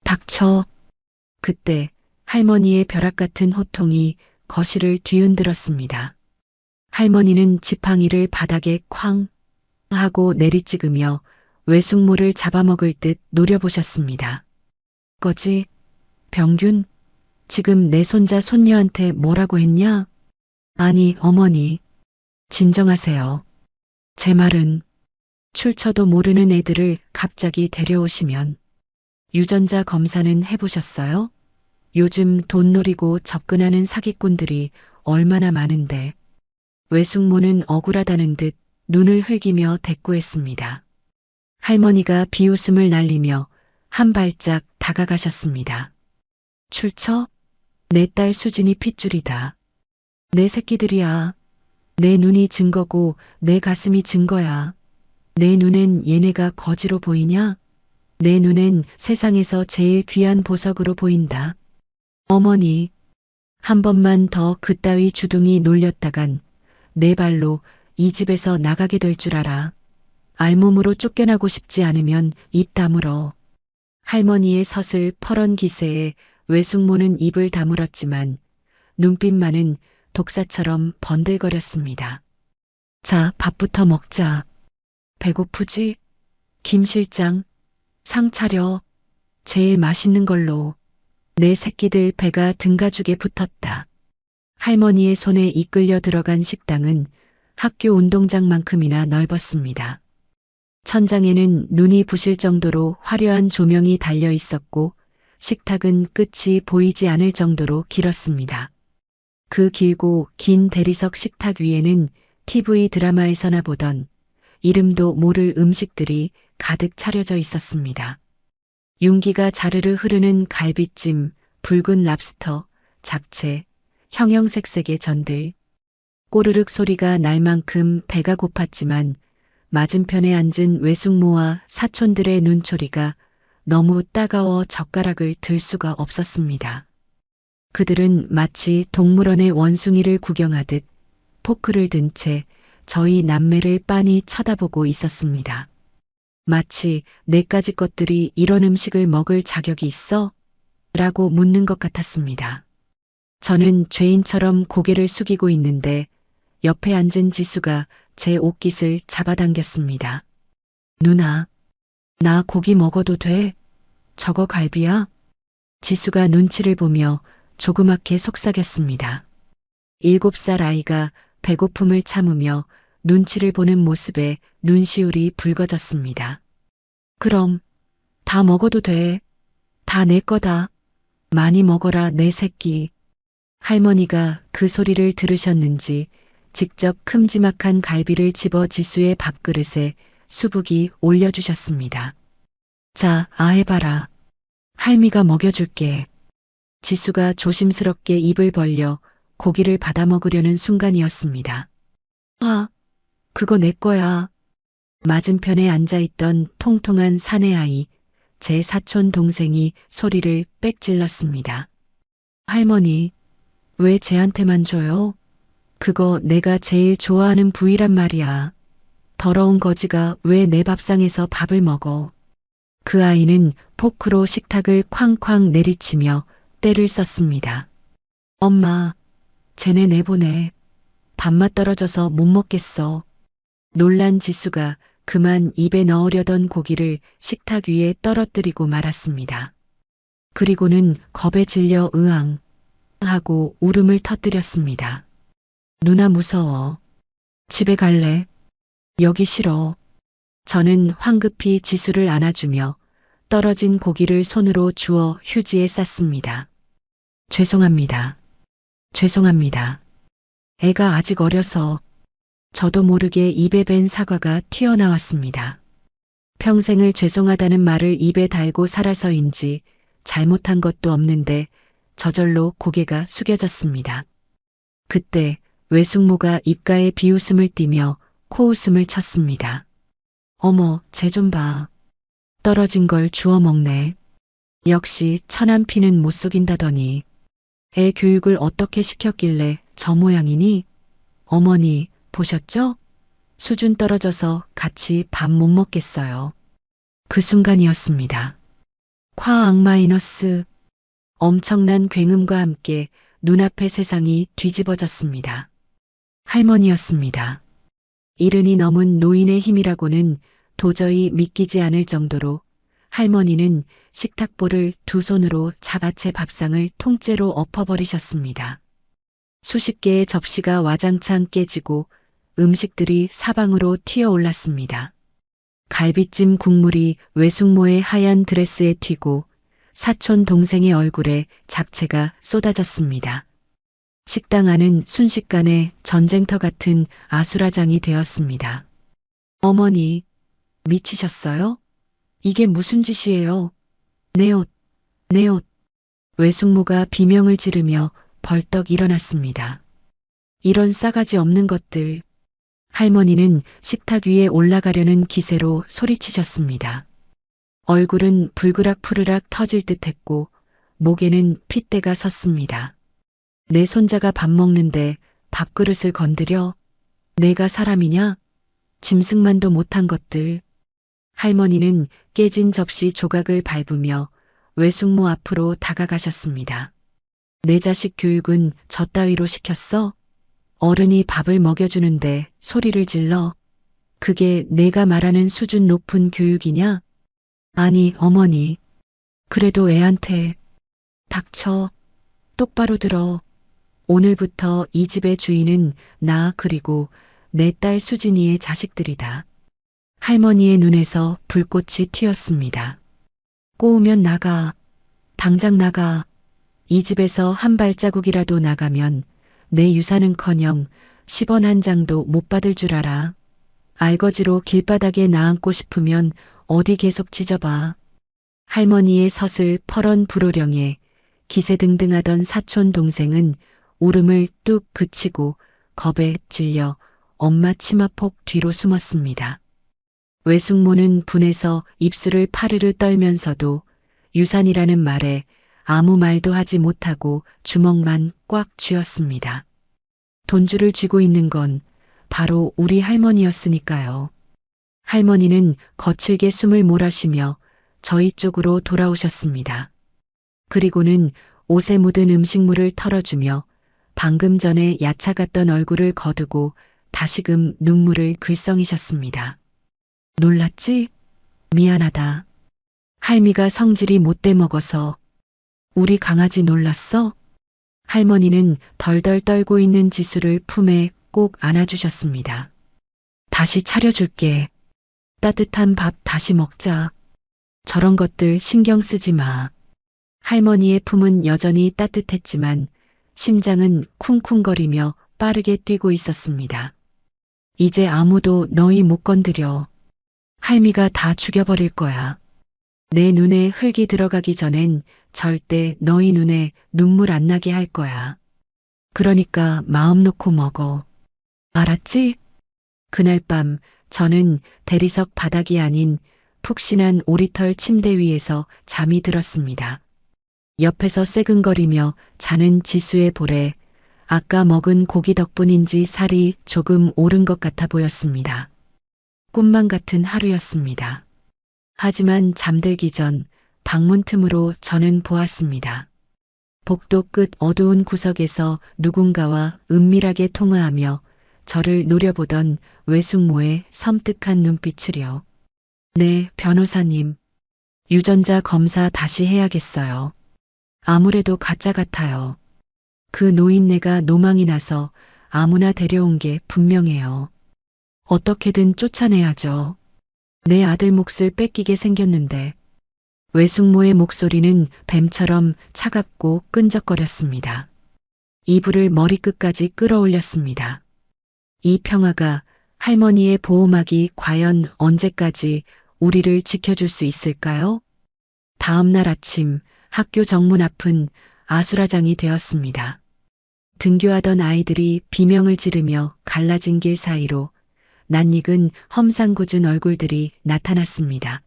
닥쳐. 그때 할머니의 벼락 같은 호통이 거실을 뒤흔들었습니다. 할머니는 지팡이를 바닥에 쾅 하고 내리찍으며 외숙모를 잡아먹을 듯 노려보셨습니다. 거지? 병균? 지금 내 손자 손녀한테 뭐라고 했냐? 아니, 어머니. 진정하세요. 제 말은 출처도 모르는 애들을 갑자기 데려오시면 유전자 검사는 해보셨어요? 요즘 돈 노리고 접근하는 사기꾼들이 얼마나 많은데. 외숙모는 억울하다는 듯 눈을 흘기며 대꾸했습니다. 할머니가 비웃음을 날리며 한 발짝 다가가셨습니다. 출처? 내 딸 수진이 핏줄이다. 내 새끼들이야. 내 눈이 증거고 내 가슴이 증거야. 내 눈엔 얘네가 거지로 보이냐? 내 눈엔 세상에서 제일 귀한 보석으로 보인다. 어머니, 한 번만 더 그따위 주둥이 놀렸다간 내 발로 이 집에서 나가게 될 줄 알아. 알몸으로 쫓겨나고 싶지 않으면 입 다물어. 할머니의 서슬 퍼런 기세에 외숙모는 입을 다물었지만 눈빛만은 독사처럼 번들거렸습니다. 자, 밥부터 먹자. 배고프지? 김 실장, 상 차려. 제일 맛있는 걸로. 내 새끼들 배가 등가죽에 붙었다. 할머니의 손에 이끌려 들어간 식당은 학교 운동장만큼이나 넓었습니다. 천장에는 눈이 부실 정도로 화려한 조명이 달려 있었고 식탁은 끝이 보이지 않을 정도로 길었습니다. 그 길고 긴 대리석 식탁 위에는 TV 드라마에서나 보던 이름도 모를 음식들이 가득 차려져 있었습니다. 윤기가 자르르 흐르는 갈비찜, 붉은 랍스터, 잡채, 형형색색의 전들. 꼬르륵 소리가 날 만큼 배가 고팠지만 맞은편에 앉은 외숙모와 사촌들의 눈초리가 너무 따가워 젓가락을 들 수가 없었습니다. 그들은 마치 동물원의 원숭이를 구경하듯 포크를 든 채 저희 남매를 빤히 쳐다보고 있었습니다. 마치 내까지 것들이 이런 음식을 먹을 자격이 있어? 라고 묻는 것 같았습니다. 저는 죄인처럼 고개를 숙이고 있는데 옆에 앉은 지수가 제 옷깃을 잡아당겼습니다. 누나, 나 고기 먹어도 돼? 저거 갈비야? 지수가 눈치를 보며 조그맣게 속삭였습니다. 7살 아이가 배고픔을 참으며 눈치를 보는 모습에 눈시울이 붉어졌습니다. 그럼 다 먹어도 돼. 다 내 거다. 많이 먹어라 내 새끼. 할머니가 그 소리를 들으셨는지 직접 큼지막한 갈비를 집어 지수의 밥그릇에 수북이 올려주셨습니다. 자, 해봐라. 할미가 먹여줄게. 지수가 조심스럽게 입을 벌려 고기를 받아 먹으려는 순간이었습니다. 그거 내 거야. 맞은편에 앉아있던 통통한 사내아이, 제 사촌 동생이 소리를 빽 질렀습니다. 할머니, 왜 쟤한테만 줘요? 그거 내가 제일 좋아하는 부위란 말이야. 더러운 거지가 왜 내 밥상에서 밥을 먹어. 그 아이는 포크로 식탁을 쾅쾅 내리치며 떼를 썼습니다. 엄마, 쟤네 내보내. 밥맛 떨어져서 못 먹겠어. 놀란 지수가 그만 입에 넣으려던 고기를 식탁 위에 떨어뜨리고 말았습니다. 그리고는 겁에 질려 으앙 하고 울음을 터뜨렸습니다. 누나 무서워. 집에 갈래? 여기 싫어. 저는 황급히 지수를 안아주며 떨어진 고기를 손으로 주워 휴지에 쌌습니다. 죄송합니다. 죄송합니다. 애가 아직 어려서. 저도 모르게 입에 밴 사과가 튀어나왔습니다. 평생을 죄송하다는 말을 입에 달고 살아서인지 잘못한 것도 없는데 저절로 고개가 숙여졌습니다. 그때 외숙모가 입가에 비웃음을 띠며 코웃음을 쳤습니다. 어머, 쟤 좀 봐. 떨어진 걸 주워 먹네. 역시 천안 피는 못 속인다더니. 애 교육을 어떻게 시켰길래 저 모양이니? 어머니, 보셨죠? 수준 떨어져서 같이 밥 못 먹겠어요. 그 순간이었습니다. 콰악 마이너스. 엄청난 굉음과 함께 눈앞의 세상이 뒤집어졌습니다. 할머니였습니다. 이른이 넘은 노인의 힘이라고는 도저히 믿기지 않을 정도로 할머니는 식탁볼을 두 손으로 잡아채 밥상을 통째로 엎어버리셨습니다. 수십 개의 접시가 와장창 깨지고 음식들이 사방으로 튀어올랐습니다. 갈비찜 국물이 외숙모의 하얀 드레스에 튀고 사촌 동생의 얼굴에 잡채가 쏟아졌습니다. 식당 안은 순식간에 전쟁터 같은 아수라장이 되었습니다. 어머니, 미치셨어요? 이게 무슨 짓이에요? 내 옷, 내 옷. 외숙모가 비명을 지르며 벌떡 일어났습니다. 이런 싸가지 없는 것들. 할머니는 식탁 위에 올라가려는 기세로 소리치셨습니다. 얼굴은 불그락 푸르락 터질 듯했고 목에는 핏대가 섰습니다. 내 손자가 밥 먹는데 밥그릇을 건드려? 내가 사람이냐? 짐승만도 못한 것들. 할머니는 깨진 접시 조각을 밟으며 외숙모 앞으로 다가가셨습니다. 내 자식 교육은 저 따위로 시켰어? 어른이 밥을 먹여주는데 소리를 질러? 그게 내가 말하는 수준 높은 교육이냐? 아니, 어머니. 그래도 애한테. 닥쳐. 똑바로 들어. 오늘부터 이 집의 주인은 나 그리고 내 딸 수진이의 자식들이다. 할머니의 눈에서 불꽃이 튀었습니다. 꼬우면 나가. 당장 나가. 이 집에서 한 발자국이라도 나가면 내 유산은커녕 10원 한 장도 못 받을 줄 알아. 알거지로 길바닥에 나앉고 싶으면 어디 계속 찢어봐. 할머니의 서슬 퍼런 불호령에 기세등등하던 사촌 동생은 울음을 뚝 그치고 겁에 질려 엄마 치마폭 뒤로 숨었습니다. 외숙모는 분해서 입술을 파르르 떨면서도 유산이라는 말에 아무 말도 하지 못하고 주먹만 꽉 쥐었습니다. 돈줄을 쥐고 있는 건 바로 우리 할머니였으니까요. 할머니는 거칠게 숨을 몰아쉬며 저희 쪽으로 돌아오셨습니다. 그리고는 옷에 묻은 음식물을 털어주며 방금 전에 야차 같던 얼굴을 거두고 다시금 눈물을 글썽이셨습니다. 놀랐지? 미안하다. 할미가 성질이 못돼 먹어서. 우리 강아지 놀랐어? 할머니는 덜덜 떨고 있는 지수를 품에 꼭 안아주셨습니다. 다시 차려줄게. 따뜻한 밥 다시 먹자. 저런 것들 신경 쓰지 마. 할머니의 품은 여전히 따뜻했지만 심장은 쿵쿵거리며 빠르게 뛰고 있었습니다. 이제 아무도 너희 못 건드려. 할미가 다 죽여버릴 거야. 내 눈에 흙이 들어가기 전엔 절대 너희 눈에 눈물 안 나게 할 거야. 그러니까 마음 놓고 먹어. 알았지? 그날 밤 저는 대리석 바닥이 아닌 푹신한 오리털 침대 위에서 잠이 들었습니다. 옆에서 새근거리며 자는 지수의 볼에 아까 먹은 고기 덕분인지 살이 조금 오른 것 같아 보였습니다. 꿈만 같은 하루였습니다. 하지만 잠들기 전 방문 틈으로 저는 보았습니다. 복도 끝 어두운 구석에서 누군가와 은밀하게 통화하며 저를 노려보던 외숙모의 섬뜩한 눈빛을요. 네, 변호사님. 유전자 검사 다시 해야겠어요. 아무래도 가짜 같아요. 그 노인네가 노망이 나서 아무나 데려온 게 분명해요. 어떻게든 쫓아내야죠. 내 아들 몫을 뺏기게 생겼는데. 외숙모의 목소리는 뱀처럼 차갑고 끈적거렸습니다. 이불을 머리끝까지 끌어올렸습니다. 이 평화가 할머니의 보호막이 과연 언제까지 우리를 지켜줄 수 있을까요? 다음 날 아침 학교 정문 앞은 아수라장이 되었습니다. 등교하던 아이들이 비명을 지르며 갈라진 길 사이로 낯익은 험상궂은 얼굴들이 나타났습니다.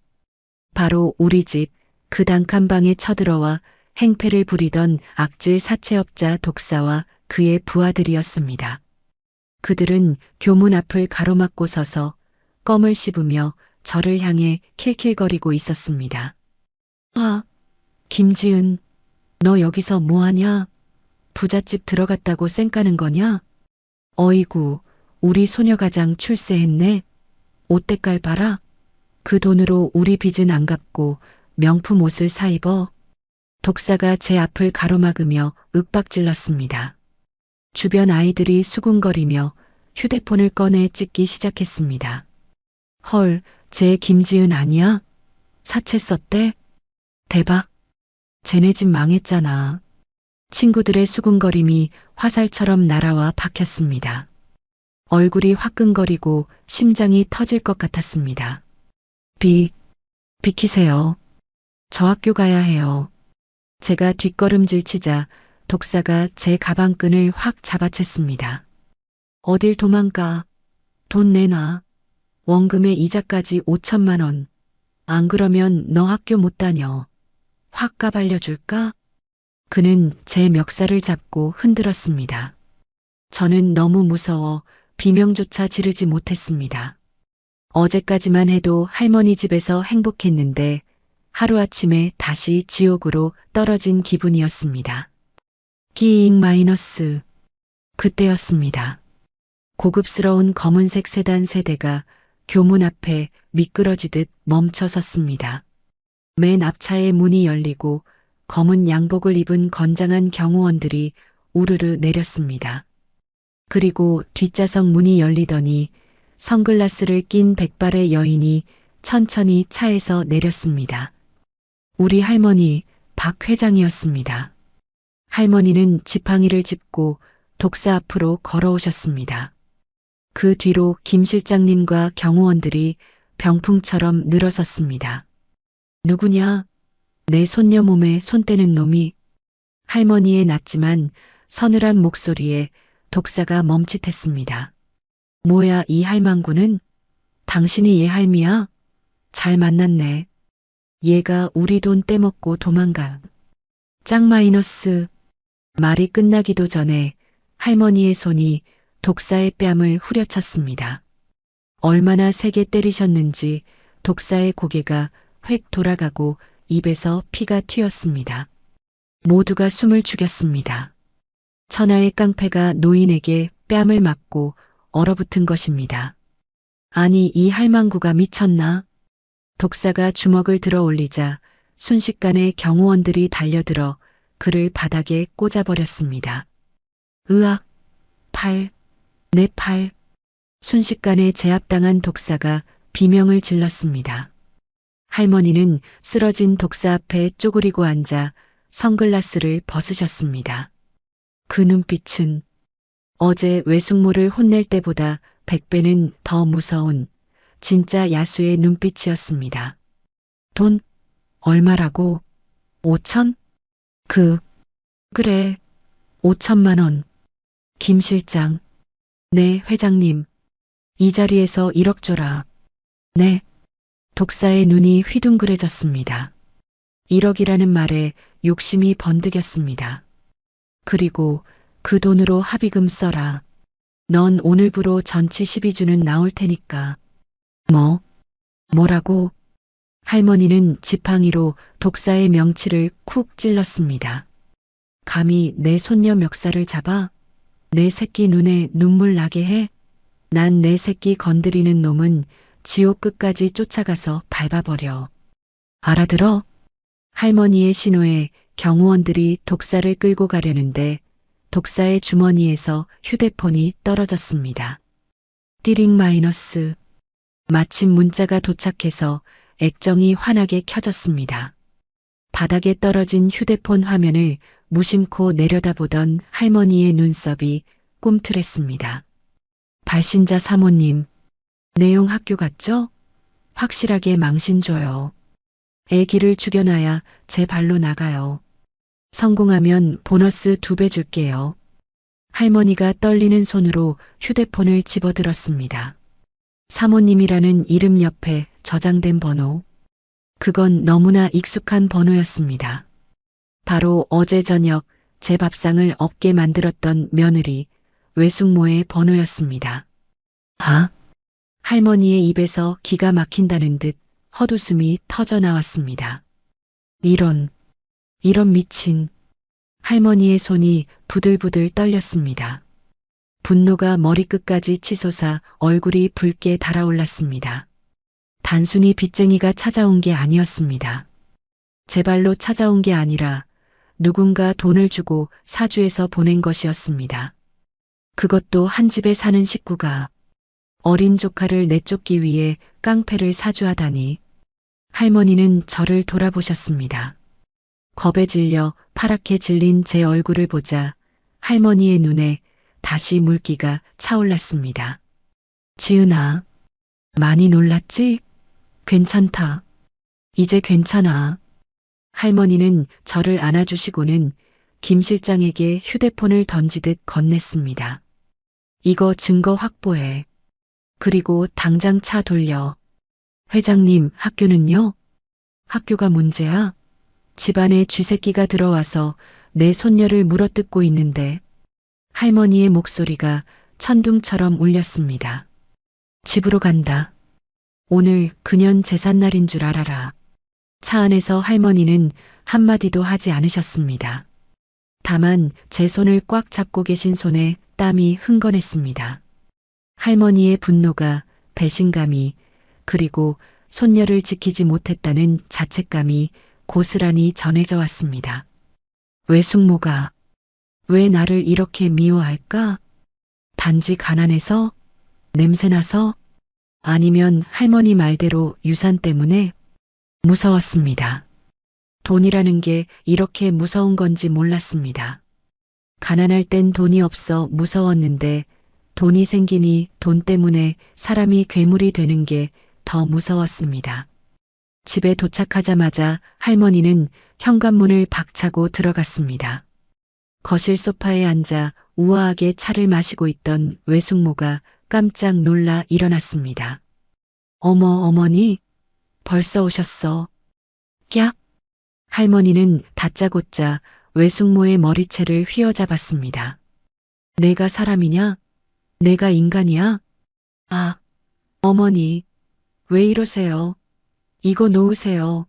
바로 우리 집 그 단칸방에 쳐들어와 행패를 부리던 악질 사채업자 독사와 그의 부하들이었습니다. 그들은 교문 앞을 가로막고 서서 껌을 씹으며 저를 향해 킬킬거리고 있었습니다. 아, 김지은, 너 여기서 뭐하냐? 부잣집 들어갔다고 쌩까는 거냐? 어이구, 우리 소녀가장 출세했네. 옷대깔 봐라. 그 돈으로 우리 빚은 안 갚고 명품 옷을 사 입어. 독사가 제 앞을 가로막으며 윽박질렀습니다. 주변 아이들이 수군거리며 휴대폰을 꺼내 찍기 시작했습니다. 헐, 쟤 김지은 아니야? 사채 썼대? 대박. 쟤네 집 망했잖아. 친구들의 수군거림이 화살처럼 날아와 박혔습니다. 얼굴이 화끈거리고 심장이 터질 것 같았습니다. 비키세요. 저 학교 가야 해요. 제가 뒷걸음질 치자 독사가 제 가방끈을 확 잡아챘습니다. 어딜 도망가. 돈 내놔. 원금에 이자까지 5천만 원. 안 그러면 너 학교 못 다녀. 확 까발려줄까? 그는 제 멱살을 잡고 흔들었습니다. 저는 너무 무서워 비명조차 지르지 못했습니다. 어제까지만 해도 할머니 집에서 행복했는데 하루아침에 다시 지옥으로 떨어진 기분이었습니다. 끼잉 마이너스. 그때였습니다. 고급스러운 검은색 세단 세대가 교문 앞에 미끄러지듯 멈춰 섰습니다. 맨 앞차의 문이 열리고 검은 양복을 입은 건장한 경호원들이 우르르 내렸습니다. 그리고 뒷좌석 문이 열리더니 선글라스를 낀 백발의 여인이 천천히 차에서 내렸습니다. 우리 할머니 박 회장이었습니다. 할머니는 지팡이를 짚고 독사 앞으로 걸어오셨습니다. 그 뒤로 김 실장님과 경호원들이 병풍처럼 늘어섰습니다. 누구냐? 내 손녀 몸에 손 떼는 놈이. 할머니의 낮지만 서늘한 목소리에 독사가 멈칫했습니다. 뭐야 이 할망구는? 당신이 얘 할미야? 잘 만났네. 얘가 우리 돈 떼먹고 도망가. 짱 마이너스. 말이 끝나기도 전에 할머니의 손이 독사의 뺨을 후려쳤습니다. 얼마나 세게 때리셨는지 독사의 고개가 획 돌아가고 입에서 피가 튀었습니다. 모두가 숨을 죽였습니다. 천하의 깡패가 노인에게 뺨을 맞고 얼어붙은 것입니다. 아니 이 할망구가 미쳤나? 독사가 주먹을 들어 올리자 순식간에 경호원들이 달려들어 그를 바닥에 꽂아버렸습니다. 으악! 팔! 내 팔! 순식간에 제압당한 독사가 비명을 질렀습니다. 할머니는 쓰러진 독사 앞에 쪼그리고 앉아 선글라스를 벗으셨습니다. 그 눈빛은 어제 외숙모를 혼낼 때보다 100배는 더 무서운 진짜 야수의 눈빛이었습니다. 돈 얼마라고? 5천? 그래. 5천만 원. 김 실장. 네, 회장님. 이 자리에서 1억 줘라. 네. 독사의 눈이 휘둥그레졌습니다. 1억이라는 말에 욕심이 번득였습니다. 그리고 그 돈으로 합의금 써라. 넌 오늘부로 전치 12주는 나올 테니까. 뭐라고? 할머니는 지팡이로 독사의 명치를 쿡 찔렀습니다. 감히 내 손녀 멱살을 잡아? 내 새끼 눈에 눈물 나게 해? 난 내 새끼 건드리는 놈은 지옥 끝까지 쫓아가서 밟아버려. 알아들어? 할머니의 신호에 경호원들이 독사를 끌고 가려는데 독사의 주머니에서 휴대폰이 떨어졌습니다. 띠링 마이너스. 마침 문자가 도착해서 액정이 환하게 켜졌습니다. 바닥에 떨어진 휴대폰 화면을 무심코 내려다보던 할머니의 눈썹이 꿈틀했습니다. 발신자 사모님, 내용 학교 같죠? 확실하게 망신 줘요. 애기를 죽여놔야 제 발로 나가요. 성공하면 보너스 2배 줄게요. 할머니가 떨리는 손으로 휴대폰을 집어들었습니다. 사모님이라는 이름 옆에 저장된 번호. 그건 너무나 익숙한 번호였습니다. 바로 어제 저녁 제 밥상을 없게 만들었던 며느리 외숙모의 번호였습니다. 아? 할머니의 입에서 기가 막힌다는 듯 헛웃음이 터져 나왔습니다. 이런 미친. 할머니의 손이 부들부들 떨렸습니다. 분노가 머리끝까지 치솟아 얼굴이 붉게 달아올랐습니다. 단순히 빚쟁이가 찾아온 게 아니었습니다. 제 발로 찾아온 게 아니라 누군가 돈을 주고 사주해서 보낸 것이었습니다. 그것도 한 집에 사는 식구가 어린 조카를 내쫓기 위해 깡패를 사주하다니. 할머니는 저를 돌아보셨습니다. 겁에 질려 파랗게 질린 제 얼굴을 보자 할머니의 눈에 다시 물기가 차올랐습니다. 지은아, 많이 놀랐지? 괜찮다. 이제 괜찮아. 할머니는 저를 안아주시고는 김 실장에게 휴대폰을 던지듯 건넸습니다. 이거 증거 확보해. 그리고 당장 차 돌려. 회장님, 학교는요? 학교가 문제야? 집안에 쥐새끼가 들어와서 내 손녀를 물어뜯고 있는데. 할머니의 목소리가 천둥처럼 울렸습니다. 집으로 간다. 오늘 그년 제삿날인 줄 알아라. 차 안에서 할머니는 한마디도 하지 않으셨습니다. 다만 제 손을 꽉 잡고 계신 손에 땀이 흥건했습니다. 할머니의 분노가, 배신감이, 그리고 손녀를 지키지 못했다는 자책감이 고스란히 전해져 왔습니다. 외숙모가 왜 나를 이렇게 미워할까? 단지 가난해서? 냄새나서? 아니면 할머니 말대로 유산 때문에? 무서웠습니다. 돈이라는 게 이렇게 무서운 건지 몰랐습니다. 가난할 땐 돈이 없어 무서웠는데 돈이 생기니 돈 때문에 사람이 괴물이 되는 게 더 무서웠습니다. 집에 도착하자마자 할머니는 현관문을 박차고 들어갔습니다. 거실 소파에 앉아 우아하게 차를 마시고 있던 외숙모가 깜짝 놀라 일어났습니다. 어머, 어머니, 벌써 오셨어. 깍! 할머니는 다짜고짜 외숙모의 머리채를 휘어잡았습니다. 내가 사람이냐? 내가 인간이야? 아, 어머니, 왜 이러세요? 이거 놓으세요.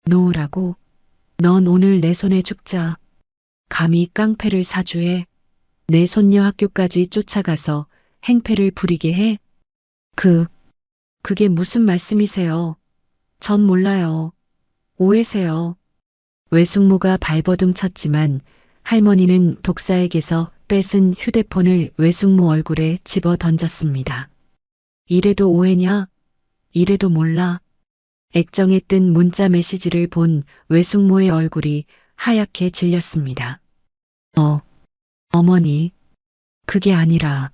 놓으라고? 넌 오늘 내 손에 죽자. 감히 깡패를 사주해. 내 손녀 학교까지 쫓아가서 행패를 부리게 해? 그게 무슨 말씀이세요? 전 몰라요. 오해세요. 외숙모가 발버둥 쳤지만 할머니는 독사에게서 뺏은 휴대폰을 외숙모 얼굴에 집어 던졌습니다. 이래도 오해냐? 이래도 몰라? 액정에 뜬 문자 메시지를 본 외숙모의 얼굴이 하얗게 질렸습니다. 어머니, 그게 아니라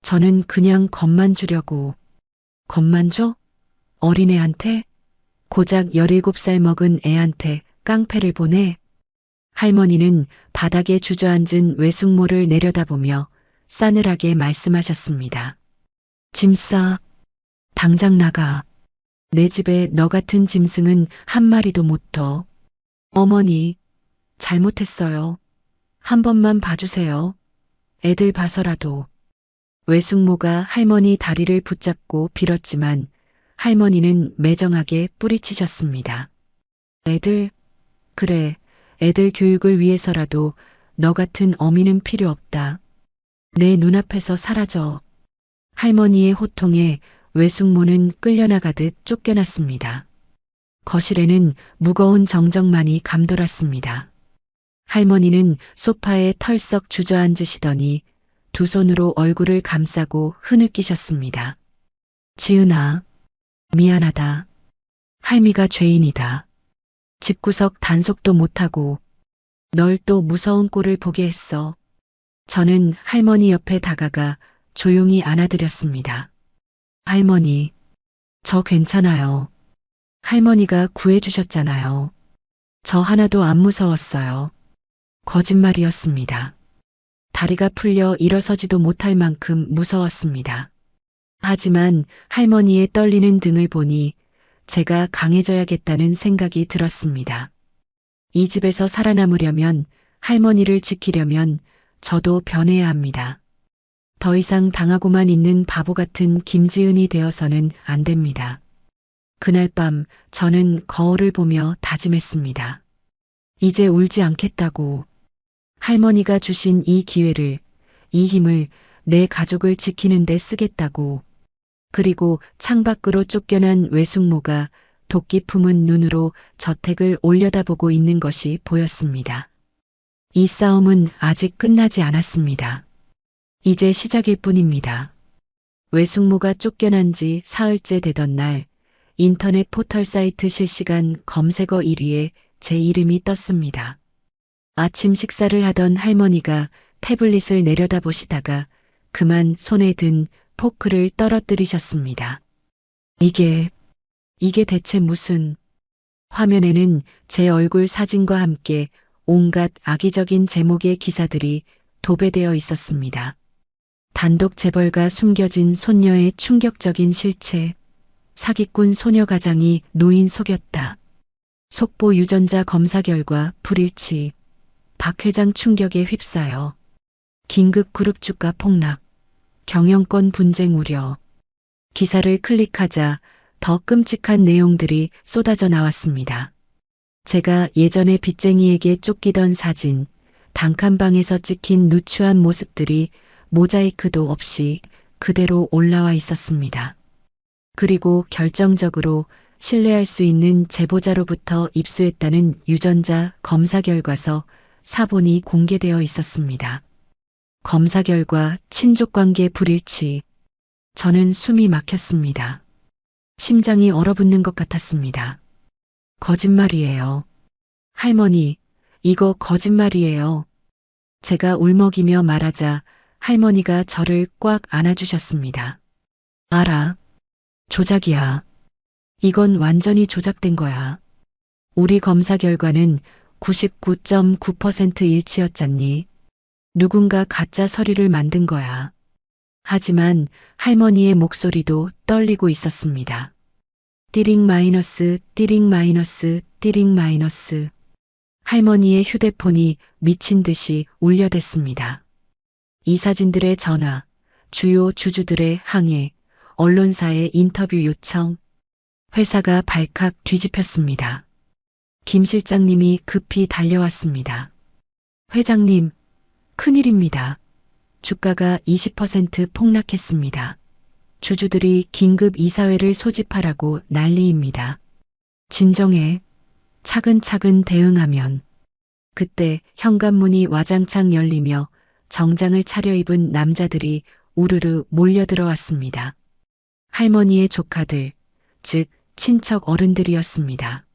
저는 그냥 겁만 주려고. 겁만 줘? 어린애한테? 고작 17살 먹은 애한테 깡패를 보내? 할머니는 바닥에 주저앉은 외숙모를 내려다보며 싸늘하게 말씀하셨습니다. 짐 싸. 당장 나가. 내 집에 너 같은 짐승은 한 마리도 못 둬. 어머니, 잘못했어요. 한 번만 봐주세요. 애들 봐서라도. 외숙모가 할머니 다리를 붙잡고 빌었지만 할머니는 매정하게 뿌리치셨습니다. 애들, 그래, 애들 교육을 위해서라도 너 같은 어미는 필요 없다. 내 눈앞에서 사라져. 할머니의 호통에 외숙모는 끌려나가듯 쫓겨났습니다. 거실에는 무거운 정적만이 감돌았습니다. 할머니는 소파에 털썩 주저앉으시더니 두 손으로 얼굴을 감싸고 흐느끼셨습니다. 지은아, 미안하다. 할미가 죄인이다. 집구석 단속도 못하고 널 또 무서운 꼴을 보게 했어. 저는 할머니 옆에 다가가 조용히 안아드렸습니다. 할머니, 저 괜찮아요. 할머니가 구해주셨잖아요. 저 하나도 안 무서웠어요. 거짓말이었습니다. 다리가 풀려 일어서지도 못할 만큼 무서웠습니다. 하지만 할머니의 떨리는 등을 보니 제가 강해져야겠다는 생각이 들었습니다. 이 집에서 살아남으려면, 할머니를 지키려면 저도 변해야 합니다. 더 이상 당하고만 있는 바보 같은 김지은이 되어서는 안 됩니다. 그날 밤 저는 거울을 보며 다짐했습니다. 이제 울지 않겠다고. 할머니가 주신 이 기회를, 이 힘을 내 가족을 지키는 데 쓰겠다고. 그리고 창밖으로 쫓겨난 외숙모가 도끼 품은 눈으로 저택을 올려다보고 있는 것이 보였습니다. 이 싸움은 아직 끝나지 않았습니다. 이제 시작일 뿐입니다. 외숙모가 쫓겨난 지 사흘째 되던 날, 인터넷 포털 사이트 실시간 검색어 1위에 제 이름이 떴습니다. 아침 식사를 하던 할머니가 태블릿을 내려다보시다가 그만 손에 든 포크를 떨어뜨리셨습니다. 이게 대체 무슨... 화면에는 제 얼굴 사진과 함께 온갖 악의적인 제목의 기사들이 도배되어 있었습니다. 단독 재벌가 숨겨진 손녀의 충격적인 실체, 사기꾼 소녀 가장이 노인 속였다. 속보 유전자 검사 결과 불일치, 박 회장 충격에 휩싸여, 긴급 그룹 주가 폭락, 경영권 분쟁 우려. 기사를 클릭하자 더 끔찍한 내용들이 쏟아져 나왔습니다. 제가 예전에 빚쟁이에게 쫓기던 사진, 단칸방에서 찍힌 누추한 모습들이 모자이크도 없이 그대로 올라와 있었습니다. 그리고 결정적으로 신뢰할 수 있는 제보자로부터 입수했다는 유전자 검사 결과서 사본이 공개되어 있었습니다. 검사 결과 친족관계 불일치. 저는 숨이 막혔습니다. 심장이 얼어붙는 것 같았습니다. 거짓말이에요. 할머니, 이거 거짓말이에요. 제가 울먹이며 말하자 할머니가 저를 꽉 안아주셨습니다. 알아. 조작이야. 이건 완전히 조작된 거야. 우리 검사 결과는 99.9% 일치였잖니. 누군가 가짜 서류를 만든 거야. 하지만 할머니의 목소리도 떨리고 있었습니다. 띠링 마이너스, 띠링 마이너스, 띠링 마이너스. 할머니의 휴대폰이 미친 듯이 울려댔습니다. 이 사진들의 전화, 주요 주주들의 항해, 언론사의 인터뷰 요청. 회사가 발칵 뒤집혔습니다. 김 실장님이 급히 달려왔습니다. 회장님, 큰일입니다. 주가가 20% 폭락했습니다. 주주들이 긴급 이사회를 소집하라고 난리입니다. 진정해. 차근차근 대응하면. 그때 현관문이 와장창 열리며 정장을 차려입은 남자들이 우르르 몰려들어왔습니다. 할머니의 조카들, 즉 친척 어른들이었습니다.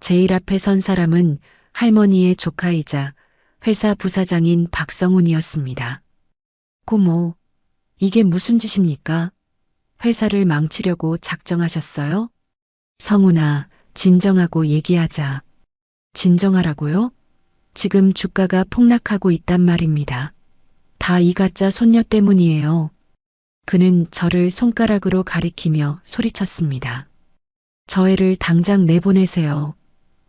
제일 앞에 선 사람은 할머니의 조카이자 회사 부사장인 박성훈이었습니다. 고모, 이게 무슨 짓입니까? 회사를 망치려고 작정하셨어요? 성훈아, 진정하고 얘기하자. 진정하라고요? 지금 주가가 폭락하고 있단 말입니다. 다 이 가짜 손녀 때문이에요. 그는 저를 손가락으로 가리키며 소리쳤습니다. 저 애를 당장 내보내세요.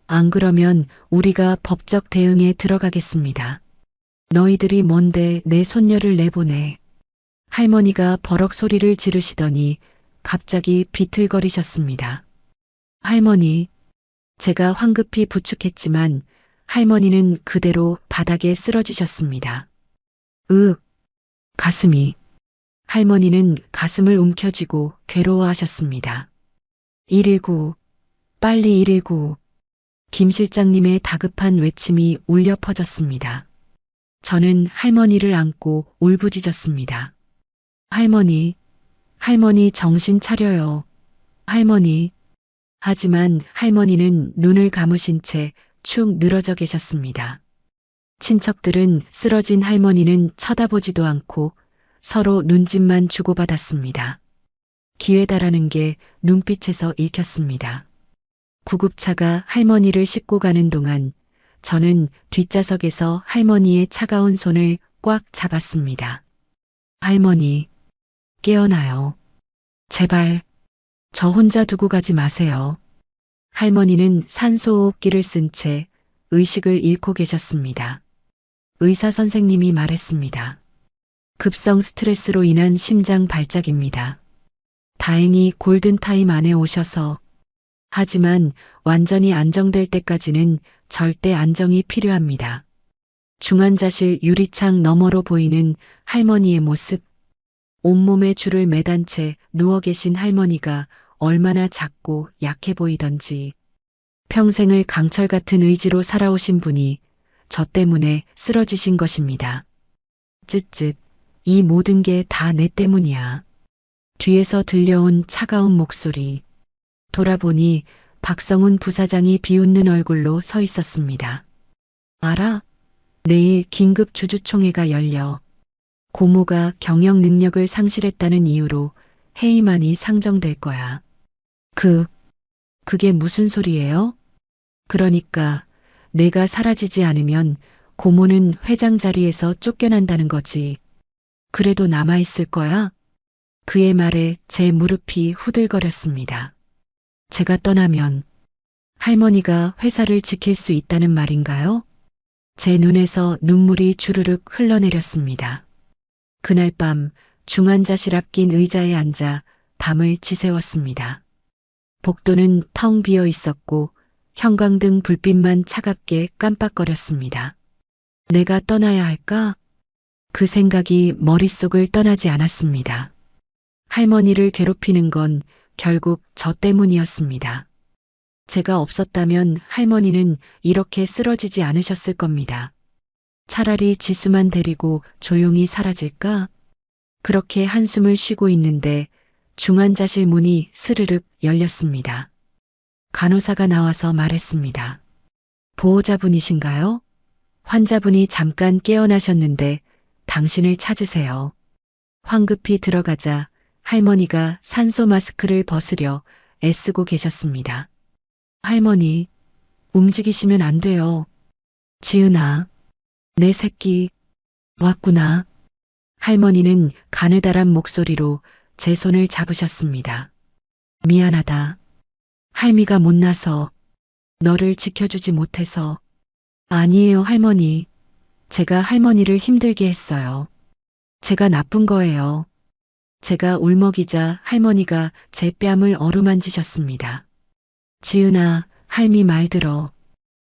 안 그러면 우리가 법적 대응에 들어가겠습니다. 너희들이 뭔데 내 손녀를 내보내. 할머니가 버럭 소리를 지르시더니 갑자기 비틀거리셨습니다. 할머니, 제가 황급히 부축했지만 할머니는 그대로 바닥에 쓰러지셨습니다. 가슴이. 할머니는 가슴을 움켜쥐고 괴로워하셨습니다. 119, 빨리 119. 김 실장님의 다급한 외침이 울려 퍼졌습니다. 저는 할머니를 안고 울부짖었습니다. 할머니, 할머니 정신 차려요. 할머니. 하지만 할머니는 눈을 감으신 채 축 늘어져 계셨습니다. 친척들은 쓰러진 할머니는 쳐다보지도 않고 서로 눈짓만 주고받았습니다. 기회다라는 게 눈빛에서 읽혔습니다. 구급차가 할머니를 싣고 가는 동안 저는 뒷좌석에서 할머니의 차가운 손을 꽉 잡았습니다. 할머니, 깨어나요. 제발, 저 혼자 두고 가지 마세요. 할머니는 산소호흡기를 쓴 채 의식을 잃고 계셨습니다. 의사 선생님이 말했습니다. 급성 스트레스로 인한 심장 발작입니다. 다행히 골든타임 안에 오셔서 하지만 완전히 안정될 때까지는 절대 안정이 필요합니다. 중환자실 유리창 너머로 보이는 할머니의 모습, 온몸에 줄을 매단 채 누워 계신 할머니가 얼마나 작고 약해 보이던지 평생을 강철 같은 의지로 살아오신 분이 저 때문에 쓰러지신 것입니다. 쯧쯧, 이 모든 게 다 내 때문이야. 뒤에서 들려온 차가운 목소리. 돌아보니 박성훈 부사장이 비웃는 얼굴로 서 있었습니다. 알아? 내일 긴급 주주총회가 열려 고모가 경영 능력을 상실했다는 이유로 해임안이 상정될 거야. 그게 무슨 소리예요? 그러니까 내가 사라지지 않으면 고모는 회장 자리에서 쫓겨난다는 거지. 그래도 남아있을 거야? 그의 말에 제 무릎이 후들거렸습니다. 제가 떠나면 할머니가 회사를 지킬 수 있다는 말인가요? 제 눈에서 눈물이 주르륵 흘러내렸습니다. 그날 밤 중환자실 앞 낀 의자에 앉아 밤을 지새웠습니다. 복도는 텅 비어 있었고 형광등 불빛만 차갑게 깜빡거렸습니다. 내가 떠나야 할까? 그 생각이 머릿속을 떠나지 않았습니다. 할머니를 괴롭히는 건 결국 저 때문이었습니다. 제가 없었다면 할머니는 이렇게 쓰러지지 않으셨을 겁니다. 차라리 지수만 데리고 조용히 사라질까? 그렇게 한숨을 쉬고 있는데 중환자실 문이 스르륵 열렸습니다. 간호사가 나와서 말했습니다. 보호자분이신가요? 환자분이 잠깐 깨어나셨는데 당신을 찾으세요. 황급히 들어가자 할머니가 산소 마스크를 벗으려 애쓰고 계셨습니다. 할머니, 움직이시면 안 돼요. 지은아, 내 새끼, 왔구나. 할머니는 가느다란 목소리로 제 손을 잡으셨습니다. 미안하다. 할미가 못나서 너를 지켜주지 못해서. 아니에요, 할머니. 제가 할머니를 힘들게 했어요. 제가 나쁜 거예요. 제가 울먹이자 할머니가 제 뺨을 어루만지셨습니다. 지은아, 할미 말 들어.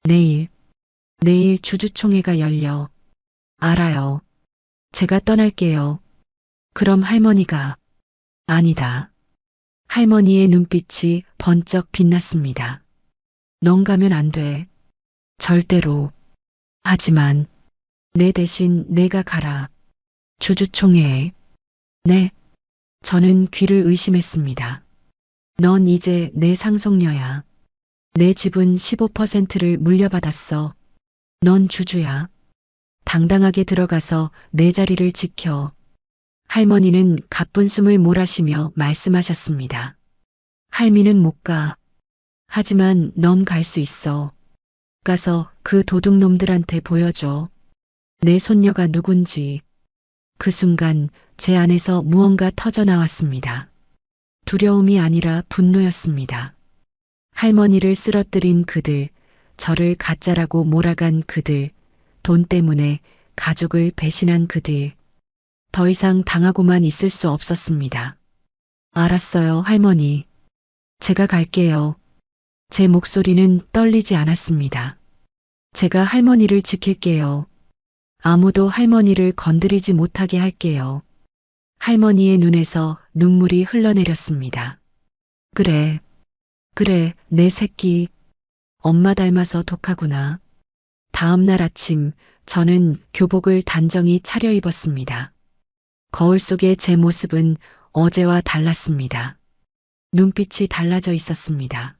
내일 주주총회가 열려. 알아요. 제가 떠날게요. 그럼 할머니가. 아니다. 할머니의 눈빛이 번쩍 빛났습니다. 넌 가면 안 돼. 절대로. 하지만 내 대신 내가 가라. 주주총회에. 네. 저는 귀를 의심했습니다. 넌 이제 내 상속녀야. 내 집은 15%를 물려받았어. 넌 주주야. 당당하게 들어가서 내 자리를 지켜. 할머니는 가쁜 숨을 몰아쉬며 말씀하셨습니다. 할미는 못 가. 하지만 넌 갈 수 있어. 가서 그 도둑놈들한테 보여줘. 내 손녀가 누군지. 그 순간 제 안에서 무언가 터져 나왔습니다. 두려움이 아니라 분노였습니다. 할머니를 쓰러뜨린 그들, 저를 가짜라고 몰아간 그들, 돈 때문에 가족을 배신한 그들. 더 이상 당하고만 있을 수 없었습니다. 알았어요, 할머니. 제가 갈게요. 제 목소리는 떨리지 않았습니다. 제가 할머니를 지킬게요. 아무도 할머니를 건드리지 못하게 할게요. 할머니의 눈에서 눈물이 흘러내렸습니다. 그래, 내 새끼. 엄마 닮아서 독하구나. 다음 날 아침, 저는 교복을 단정히 차려입었습니다. 거울 속의 제 모습은 어제와 달랐습니다. 눈빛이 달라져 있었습니다.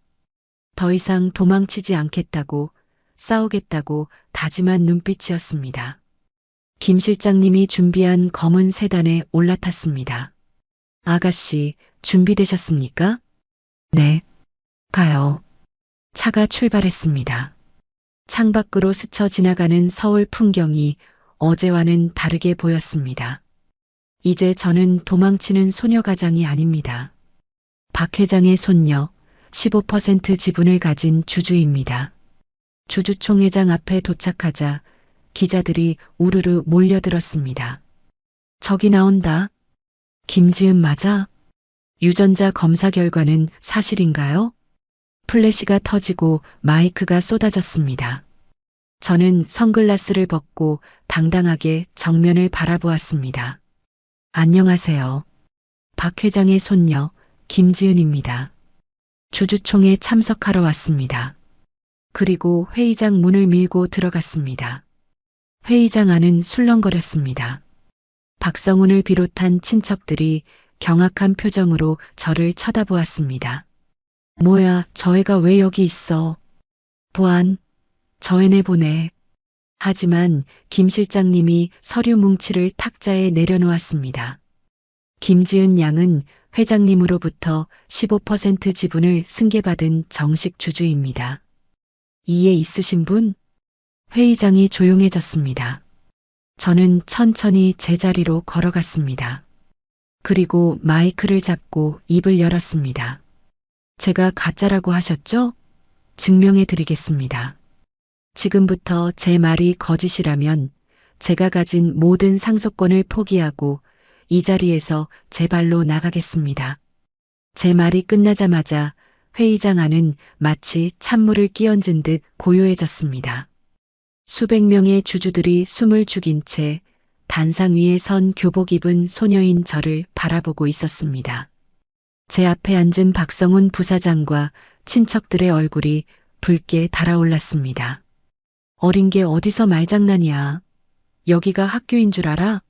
더 이상 도망치지 않겠다고, 싸우겠다고 다짐한 눈빛이었습니다. 김 실장님이 준비한 검은 세단에 올라탔습니다. 아가씨, 준비되셨습니까? 네. 가요. 차가 출발했습니다. 창밖으로 스쳐 지나가는 서울 풍경이 어제와는 다르게 보였습니다. 이제 저는 도망치는 소녀가장이 아닙니다. 박 회장의 손녀, 15% 지분을 가진 주주입니다. 주주총회장 앞에 도착하자 기자들이 우르르 몰려들었습니다. 저기 나온다. 김지은 맞아? 유전자 검사 결과는 사실인가요? 플래시가 터지고 마이크가 쏟아졌습니다. 저는 선글라스를 벗고 당당하게 정면을 바라보았습니다. 안녕하세요. 박 회장의 손녀 김지은입니다. 주주총회 참석하러 왔습니다. 그리고 회의장 문을 밀고 들어갔습니다. 회의장 안은 술렁거렸습니다. 박성훈을 비롯한 친척들이 경악한 표정으로 저를 쳐다보았습니다. 뭐야, 저 애가 왜 여기 있어? 보안, 저 애네 보내. 하지만 김 실장님이 서류 뭉치를 탁자에 내려놓았습니다. 김지은 양은 회장님으로부터 15% 지분을 승계받은 정식 주주입니다. 이해 있으신 분? 회의장이 조용해졌습니다. 저는 천천히 제자리로 걸어갔습니다. 그리고 마이크를 잡고 입을 열었습니다. 제가 가짜라고 하셨죠? 증명해 드리겠습니다. 지금부터 제 말이 거짓이라면 제가 가진 모든 상속권을 포기하고 이 자리에서 제 발로 나가겠습니다. 제 말이 끝나자마자 회의장 안은 마치 찬물을 끼얹은 듯 고요해졌습니다. 수백 명의 주주들이 숨을 죽인 채 단상 위에 선 교복 입은 소녀인 저를 바라보고 있었습니다. 제 앞에 앉은 박성훈 부사장과 친척들의 얼굴이 붉게 달아올랐습니다. 어린 게 어디서 말장난이야. 여기가 학교인 줄 알아?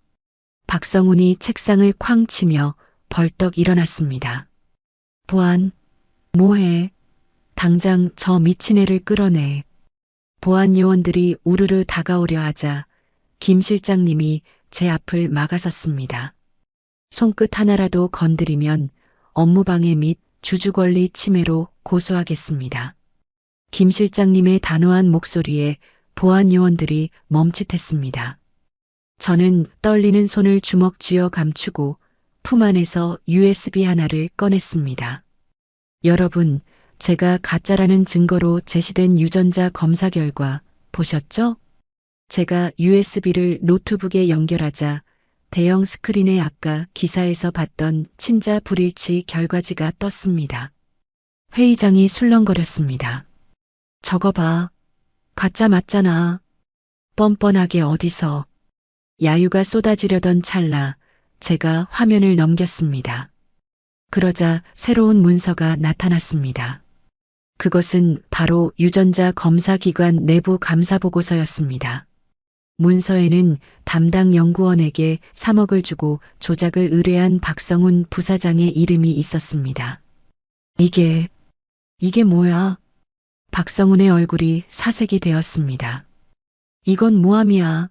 박성훈이 책상을 쾅 치며 벌떡 일어났습니다. 보안, 뭐해? 당장 저 미친 애를 끌어내. 보안 요원들이 우르르 다가오려 하자 김 실장님이 제 앞을 막아섰습니다. 손끝 하나라도 건드리면 업무방해 및 주주권리 침해로 고소하겠습니다. 김 실장님의 단호한 목소리에 보안 요원들이 멈칫했습니다. 저는 떨리는 손을 주먹 쥐어 감추고 품 안에서 USB 하나를 꺼냈습니다. 여러분, 제가 가짜라는 증거로 제시된 유전자 검사 결과 보셨죠? 제가 USB를 노트북에 연결하자 대형 스크린에 아까 기사에서 봤던 친자 불일치 결과지가 떴습니다. 회의장이 술렁거렸습니다. 저거 봐. 가짜 맞잖아. 뻔뻔하게 어디서. 야유가 쏟아지려던 찰나 제가 화면을 넘겼습니다. 그러자 새로운 문서가 나타났습니다. 그것은 바로 유전자 검사기관 내부 감사 보고서였습니다. 문서에는 담당 연구원에게 3억을 주고 조작을 의뢰한 박성훈 부사장의 이름이 있었습니다. 이게 뭐야? 박성훈의 얼굴이 사색이 되었습니다. 이건 모함이야.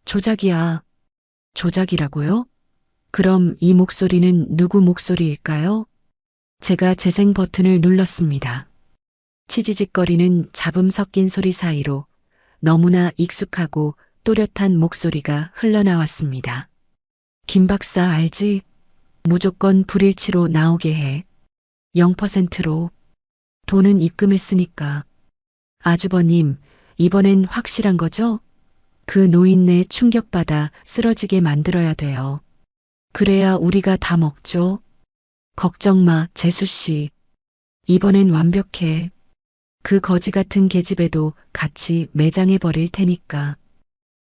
조작이야. 조작이라고요? 그럼 이 목소리는 누구 목소리일까요? 제가 재생 버튼을 눌렀습니다. 치지직거리는 잡음 섞인 소리 사이로 너무나 익숙하고 또렷한 목소리가 흘러나왔습니다. 김 박사 알지? 무조건 불일치로 나오게 해. 0%로. 돈은 입금했으니까. 아주버님, 이번엔 확실한 거죠? 그 노인네 충격받아 쓰러지게 만들어야 돼요. 그래야 우리가 다 먹죠. 걱정 마, 재수씨. 이번엔 완벽해. 그 거지 같은 계집애도 같이 매장해 버릴 테니까.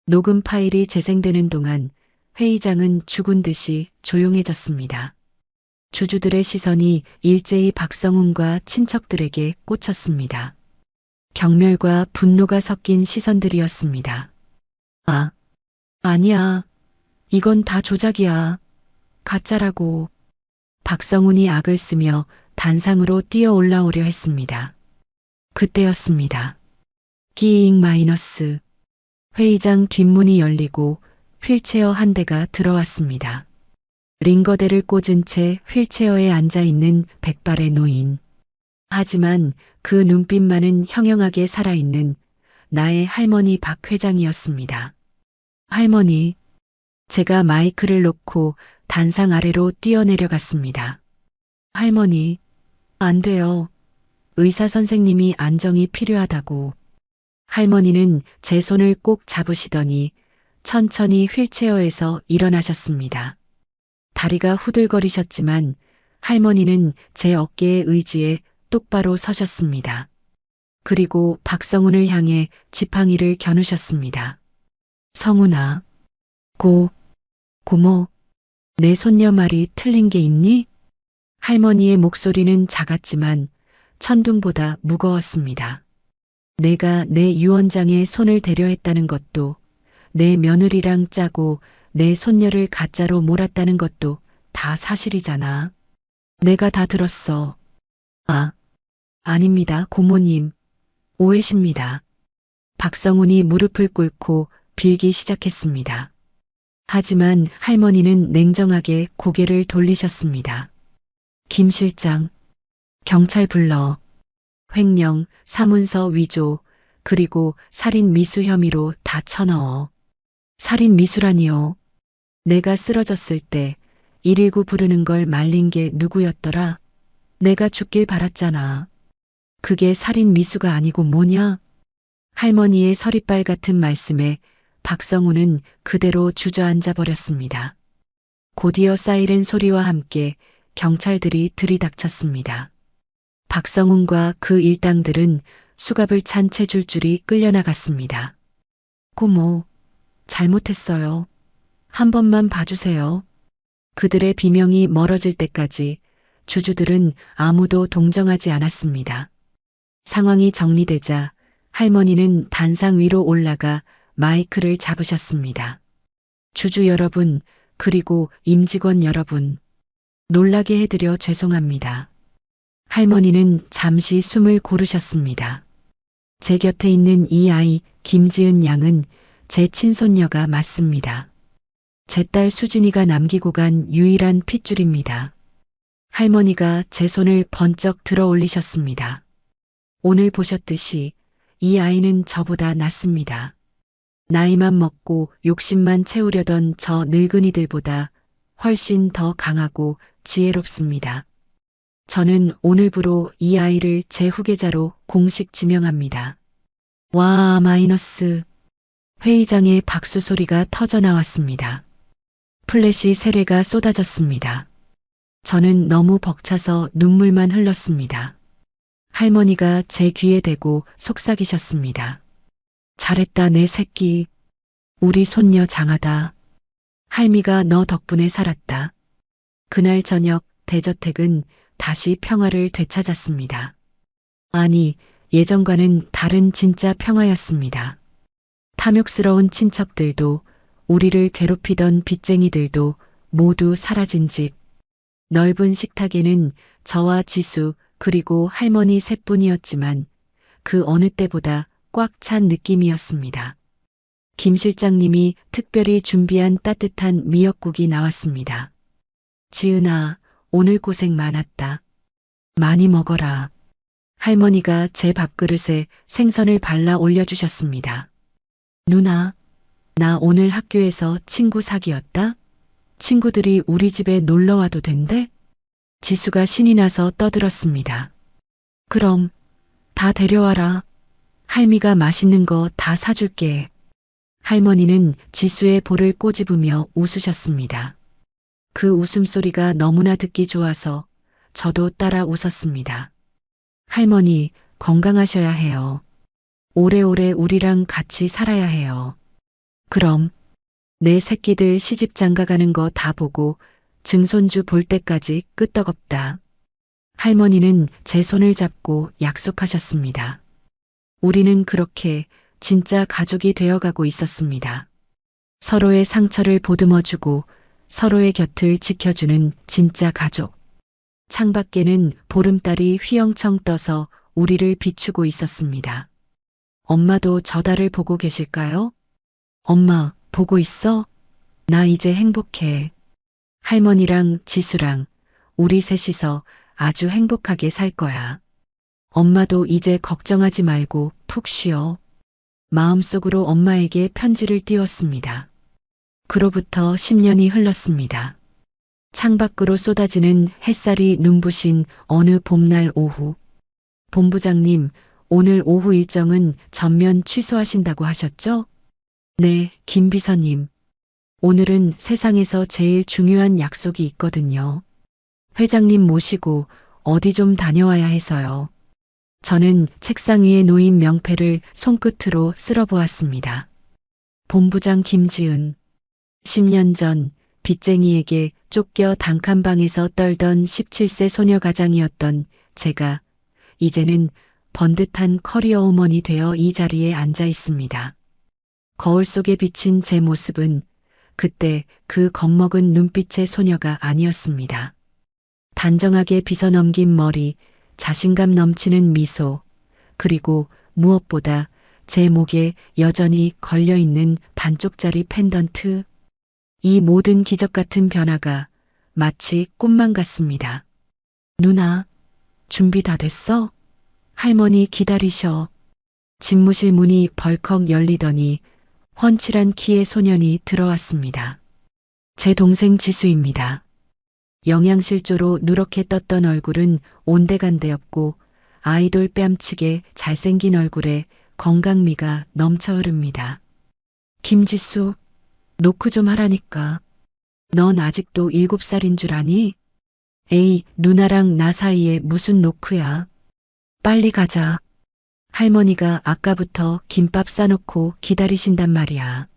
녹음 파일이 재생되는 동안 회의장은 죽은 듯이 조용해졌습니다. 주주들의 시선이 일제히 박성훈과 친척들에게 꽂혔습니다. 경멸과 분노가 섞인 시선들이었습니다. 아니야. 이건 다 조작이야. 가짜라고. 박성훈이 악을 쓰며 단상으로 뛰어 올라오려 했습니다. 그때였습니다. 끼잉 마이너스. 회의장 뒷문이 열리고 휠체어 한 대가 들어왔습니다. 링거대를 꽂은 채 휠체어에 앉아 있는 백발의 노인. 하지만 그 눈빛만은 형형하게 살아있는 나의 할머니 박 회장이었습니다. 할머니, 제가 마이크를 놓고 단상 아래로 뛰어내려갔습니다. 할머니, 안 돼요. 의사 선생님이 안정이 필요하다고. 할머니는 제 손을 꼭 잡으시더니 천천히 휠체어에서 일어나셨습니다. 다리가 후들거리셨지만 할머니는 제 어깨에 의지해 똑바로 서셨습니다. 그리고 박성훈을 향해 지팡이를 겨누셨습니다. 성훈아, 고모, 내 손녀 말이 틀린 게 있니? 할머니의 목소리는 작았지만 천둥보다 무거웠습니다. 내가 내 유언장에 손을 대려 했다는 것도, 내 며느리랑 짜고 내 손녀를 가짜로 몰았다는 것도 다 사실이잖아. 내가 다 들었어. 아닙니다, 고모님. 오해십니다. 박성훈이 무릎을 꿇고 빌기 시작했습니다. 하지만 할머니는 냉정하게 고개를 돌리셨습니다. 김 실장, 경찰 불러. 횡령, 사문서 위조, 그리고 살인 미수 혐의로 다 쳐넣어. 살인 미수라니요. 내가 쓰러졌을 때 119 부르는 걸 말린 게 누구였더라? 내가 죽길 바랐잖아. 그게 살인 미수가 아니고 뭐냐? 할머니의 서리빨 같은 말씀에 박성우는 그대로 주저앉아 버렸습니다. 곧이어 사이렌 소리와 함께 경찰들이 들이닥쳤습니다. 박성훈과 그 일당들은 수갑을 찬 채 줄줄이 끌려나갔습니다. 고모, 잘못했어요. 한 번만 봐주세요. 그들의 비명이 멀어질 때까지 주주들은 아무도 동정하지 않았습니다. 상황이 정리되자 할머니는 단상 위로 올라가 마이크를 잡으셨습니다. 주주 여러분, 그리고 임직원 여러분, 놀라게 해드려 죄송합니다. 할머니는 잠시 숨을 고르셨습니다. 제 곁에 있는 이 아이 김지은 양은 제 친손녀가 맞습니다. 제 딸 수진이가 남기고 간 유일한 핏줄입니다. 할머니가 제 손을 번쩍 들어 올리셨습니다. 오늘 보셨듯이 이 아이는 저보다 낫습니다. 나이만 먹고 욕심만 채우려던 저 늙은이들보다 훨씬 더 강하고 지혜롭습니다. 저는 오늘부로 이 아이를 제 후계자로 공식 지명합니다. 와 마이너스. 회의장에 박수 소리가 터져 나왔습니다. 플래시 세례가 쏟아졌습니다. 저는 너무 벅차서 눈물만 흘렀습니다. 할머니가 제 귀에 대고 속삭이셨습니다. 잘했다 내 새끼. 우리 손녀 장하다. 할미가 너 덕분에 살았다. 그날 저녁 대저택은 다시 평화를 되찾았습니다. 아니, 예전과는 다른 진짜 평화였습니다. 탐욕스러운 친척들도 우리를 괴롭히던 빚쟁이들도 모두 사라진 집. 넓은 식탁에는 저와 지수 그리고 할머니 셋뿐이었지만 그 어느 때보다 꽉 찬 느낌이었습니다. 김 실장님이 특별히 준비한 따뜻한 미역국이 나왔습니다. 지은아, 오늘 고생 많았다. 많이 먹어라. 할머니가 제 밥그릇에 생선을 발라 올려주셨습니다. 누나, 나 오늘 학교에서 친구 사귀었다? 친구들이 우리 집에 놀러 와도 된대? 지수가 신이 나서 떠들었습니다. 그럼 다 데려와라. 할미가 맛있는 거 다 사줄게. 할머니는 지수의 볼을 꼬집으며 웃으셨습니다. 그 웃음소리가 너무나 듣기 좋아서 저도 따라 웃었습니다. 할머니, 건강하셔야 해요. 오래오래 우리랑 같이 살아야 해요. 그럼 내 새끼들 시집 장가가는 거 다 보고 증손주 볼 때까지 끄떡없다. 할머니는 제 손을 잡고 약속하셨습니다. 우리는 그렇게 진짜 가족이 되어가고 있었습니다. 서로의 상처를 보듬어주고 서로의 곁을 지켜주는 진짜 가족. 창밖에는 보름달이 휘영청 떠서 우리를 비추고 있었습니다. 엄마도 저 달을 보고 계실까요? 엄마, 보고 있어? 나 이제 행복해. 할머니랑 지수랑 우리 셋이서 아주 행복하게 살 거야. 엄마도 이제 걱정하지 말고 푹 쉬어. 마음속으로 엄마에게 편지를 띄웠습니다. 그로부터 10년이 흘렀습니다. 창밖으로 쏟아지는 햇살이 눈부신 어느 봄날 오후. 본부장님, 오늘 오후 일정은 전면 취소하신다고 하셨죠? 네, 김 비서님. 오늘은 세상에서 제일 중요한 약속이 있거든요. 회장님 모시고 어디 좀 다녀와야 해서요. 저는 책상 위에 놓인 명패를 손끝으로 쓸어보았습니다. 본부장 김지은. 10년 전 빚쟁이에게 쫓겨 단칸방에서 떨던 17세 소녀 가장이었던 제가 이제는 번듯한 커리어 우먼이 되어 이 자리에 앉아 있습니다. 거울 속에 비친 제 모습은 그때 그 겁먹은 눈빛의 소녀가 아니었습니다. 단정하게 빗어넘긴 머리, 자신감 넘치는 미소, 그리고 무엇보다 제 목에 여전히 걸려있는 반쪽짜리 펜던트. 이 모든 기적 같은 변화가 마치 꿈만 같습니다. 누나, 준비 다 됐어? 할머니 기다리셔. 집무실 문이 벌컥 열리더니 훤칠한 키의 소년이 들어왔습니다. 제 동생 지수입니다. 영양실조로 누렇게 떴던 얼굴은 온데간데없고 아이돌 뺨치게 잘생긴 얼굴에 건강미가 넘쳐 흐릅니다. 김지수, 노크 좀 하라니까. 넌 아직도 7살인 줄 아니? 에이, 누나랑 나 사이에 무슨 노크야. 빨리 가자. 할머니가 아까부터 김밥 싸놓고 기다리신단 말이야.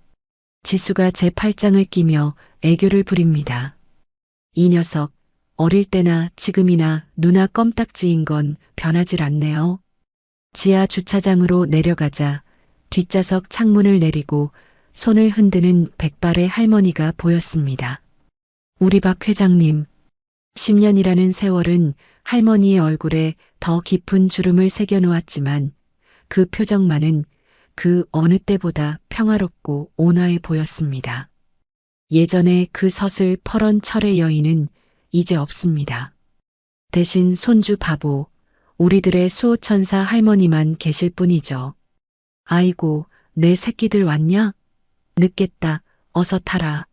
지수가 제 팔짱을 끼며 애교를 부립니다. 이 녀석, 어릴 때나 지금이나 누나 껌딱지인 건 변하질 않네요. 지하 주차장으로 내려가자 뒷좌석 창문을 내리고 손을 흔드는 백발의 할머니가 보였습니다. 우리 박 회장님. 10년이라는 세월은 할머니의 얼굴에 더 깊은 주름을 새겨놓았지만 그 표정만은 그 어느 때보다 평화롭고 온화해 보였습니다. 예전에 그 서슬 퍼런 철의 여인은 이제 없습니다. 대신 손주 바보, 우리들의 수호천사 할머니만 계실 뿐이죠. 아이고, 내 새끼들 왔냐? 늦겠다. 어서 타라.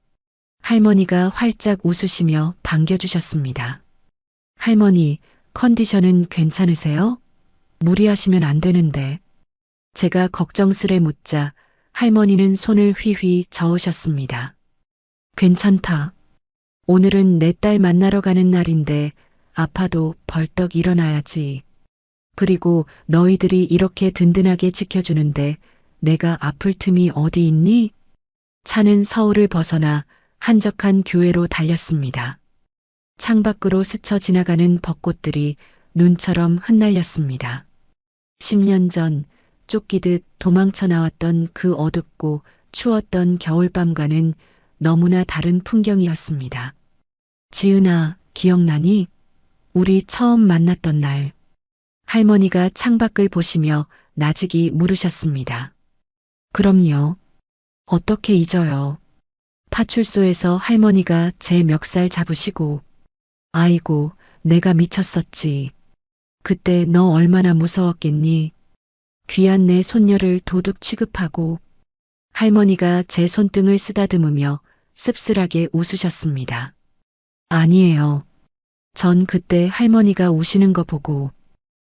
할머니가 활짝 웃으시며 반겨주셨습니다. 할머니, 컨디션은 괜찮으세요? 무리하시면 안 되는데. 제가 걱정스레 묻자 할머니는 손을 휘휘 저으셨습니다. 괜찮다. 오늘은 내 딸 만나러 가는 날인데 아파도 벌떡 일어나야지. 그리고 너희들이 이렇게 든든하게 지켜주는데 내가 아플 틈이 어디 있니? 차는 서울을 벗어나 한적한 교외로 달렸습니다. 창밖으로 스쳐 지나가는 벚꽃들이 눈처럼 흩날렸습니다. 10년 전 쫓기듯 도망쳐 나왔던 그 어둡고 추웠던 겨울밤과는 너무나 다른 풍경이었습니다. 지은아, 기억나니? 우리 처음 만났던 날. 할머니가 창밖을 보시며 나직이 물으셨습니다. 그럼요. 어떻게 잊어요. 파출소에서 할머니가 제 멱살 잡으시고, 아이고, 내가 미쳤었지. 그때 너 얼마나 무서웠겠니? 귀한 내 손녀를 도둑 취급하고. 할머니가 제 손등을 쓰다듬으며 씁쓸하게 웃으셨습니다. 아니에요. 전 그때 할머니가 우시는 거 보고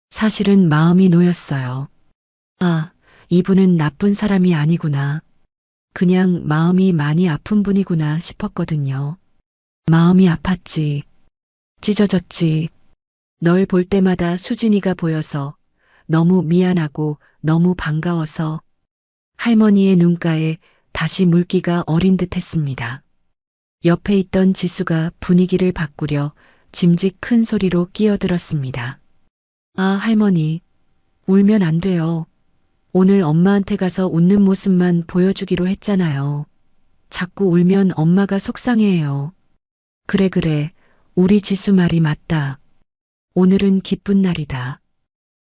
사실은 마음이 놓였어요. 아, 이분은 나쁜 사람이 아니구나. 그냥 마음이 많이 아픈 분이구나 싶었거든요. 마음이 아팠지. 찢어졌지. 널 볼 때마다 수진이가 보여서 너무 미안하고 너무 반가워서 할머니의 눈가에 다시 물기가 어린 듯 했습니다. 옆에 있던 지수가 분위기를 바꾸려 짐짓 큰 소리로 끼어들었습니다. 아, 할머니. 울면 안 돼요. 오늘 엄마한테 가서 웃는 모습만 보여주기로 했잖아요. 자꾸 울면 엄마가 속상해해요. 그래. 우리 지수 말이 맞다. 오늘은 기쁜 날이다.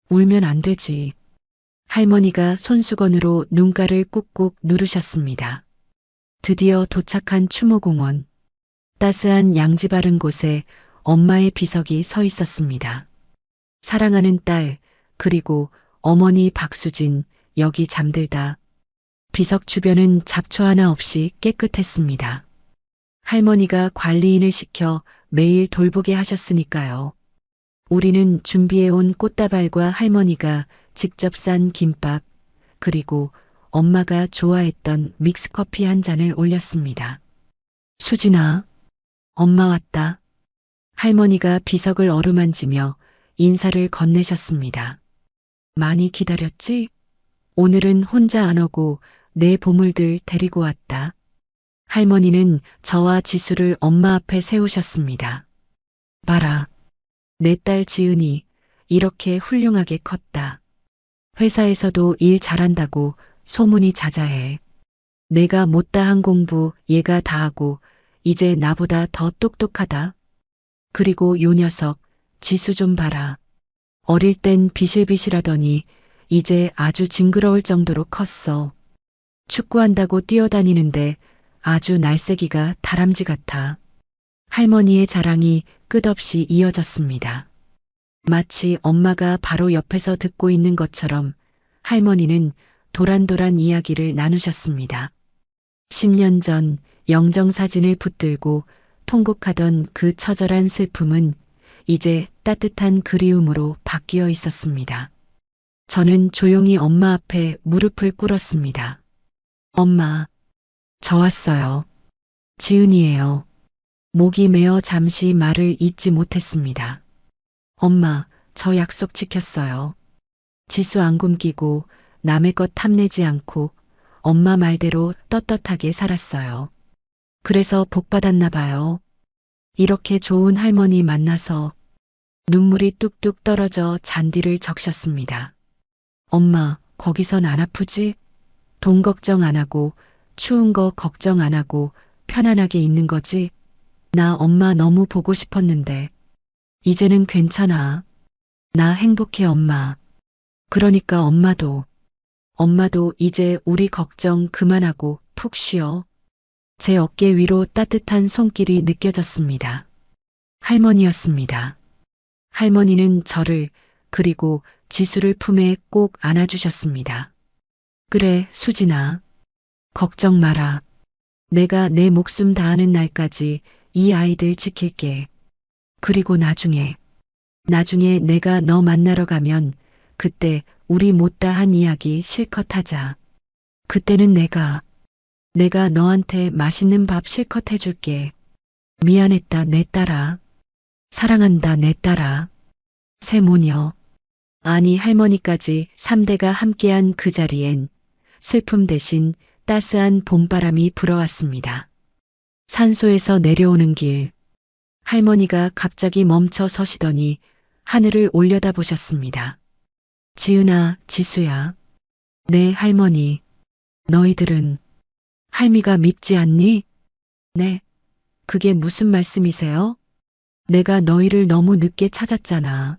울면 안 되지. 할머니가 손수건으로 눈가를 꾹꾹 누르셨습니다. 드디어 도착한 추모공원. 따스한 양지 바른 곳에 엄마의 비석이 서 있었습니다. 사랑하는 딸, 그리고 어머니 박수진, 여기 잠들다. 비석 주변은 잡초 하나 없이 깨끗했습니다. 할머니가 관리인을 시켜 매일 돌보게 하셨으니까요. 우리는 준비해온 꽃다발과 할머니가 직접 싼 김밥, 그리고 엄마가 좋아했던 믹스커피 한 잔을 올렸습니다. 수진아, 엄마 왔다. 할머니가 비석을 어루만지며 인사를 건네셨습니다. 많이 기다렸지? 오늘은 혼자 안 오고 내 보물들 데리고 왔다. 할머니는 저와 지수를 엄마 앞에 세우셨습니다. 봐라. 내 딸 지은이 이렇게 훌륭하게 컸다. 회사에서도 일 잘한다고 소문이 자자해. 내가 못다한 공부 얘가 다 하고 이제 나보다 더 똑똑하다. 그리고 요 녀석 지수 좀 봐라. 어릴 땐 비실비실하더니 이제 아주 징그러울 정도로 컸어. 축구한다고 뛰어다니는데 아주 날쌔기가 다람쥐 같아. 할머니의 자랑이 끝없이 이어졌습니다. 마치 엄마가 바로 옆에서 듣고 있는 것처럼 할머니는 도란도란 이야기를 나누셨습니다. 10년 전 영정사진을 붙들고 통곡하던 그 처절한 슬픔은 이제 따뜻한 그리움으로 바뀌어 있었습니다. 저는 조용히 엄마 앞에 무릎을 꿇었습니다. 엄마, 저 왔어요. 지은이에요. 목이 메어 잠시 말을 잇지 못했습니다. 엄마, 저 약속 지켰어요. 지수 안 굶기고 남의 것 탐내지 않고 엄마 말대로 떳떳하게 살았어요. 그래서 복 받았나 봐요. 이렇게 좋은 할머니 만나서 눈물이 뚝뚝 떨어져 잔디를 적셨습니다. 엄마, 거기선 안 아프지? 돈 걱정 안 하고 추운 거 걱정 안 하고 편안하게 있는 거지? 나 엄마 너무 보고 싶었는데 이제는 괜찮아. 나 행복해 엄마. 그러니까 엄마도 이제 우리 걱정 그만하고 푹 쉬어. 제 어깨 위로 따뜻한 손길이 느껴졌습니다. 할머니였습니다. 할머니는 저를 그리고 지수를 품에 꼭 안아주셨습니다. 그래, 수진아. 걱정 마라. 내가 내 목숨 다하는 날까지 이 아이들 지킬게. 그리고 나중에 내가 너 만나러 가면 그때 우리 못다한 이야기 실컷 하자. 그때는 내가 너한테 맛있는 밥 실컷 해줄게. 미안했다 내 딸아. 사랑한다 내 딸아. 새모녀. 아니 할머니까지 3대가 함께한 그 자리엔 슬픔 대신 따스한 봄바람이 불어왔습니다. 산소에서 내려오는 길. 할머니가 갑자기 멈춰 서시더니 하늘을 올려다보셨습니다. 지은아, 지수야. 네, 할머니. 너희들은 할미가 밉지 않니? 네. 그게 무슨 말씀이세요? 내가 너희를 너무 늦게 찾았잖아.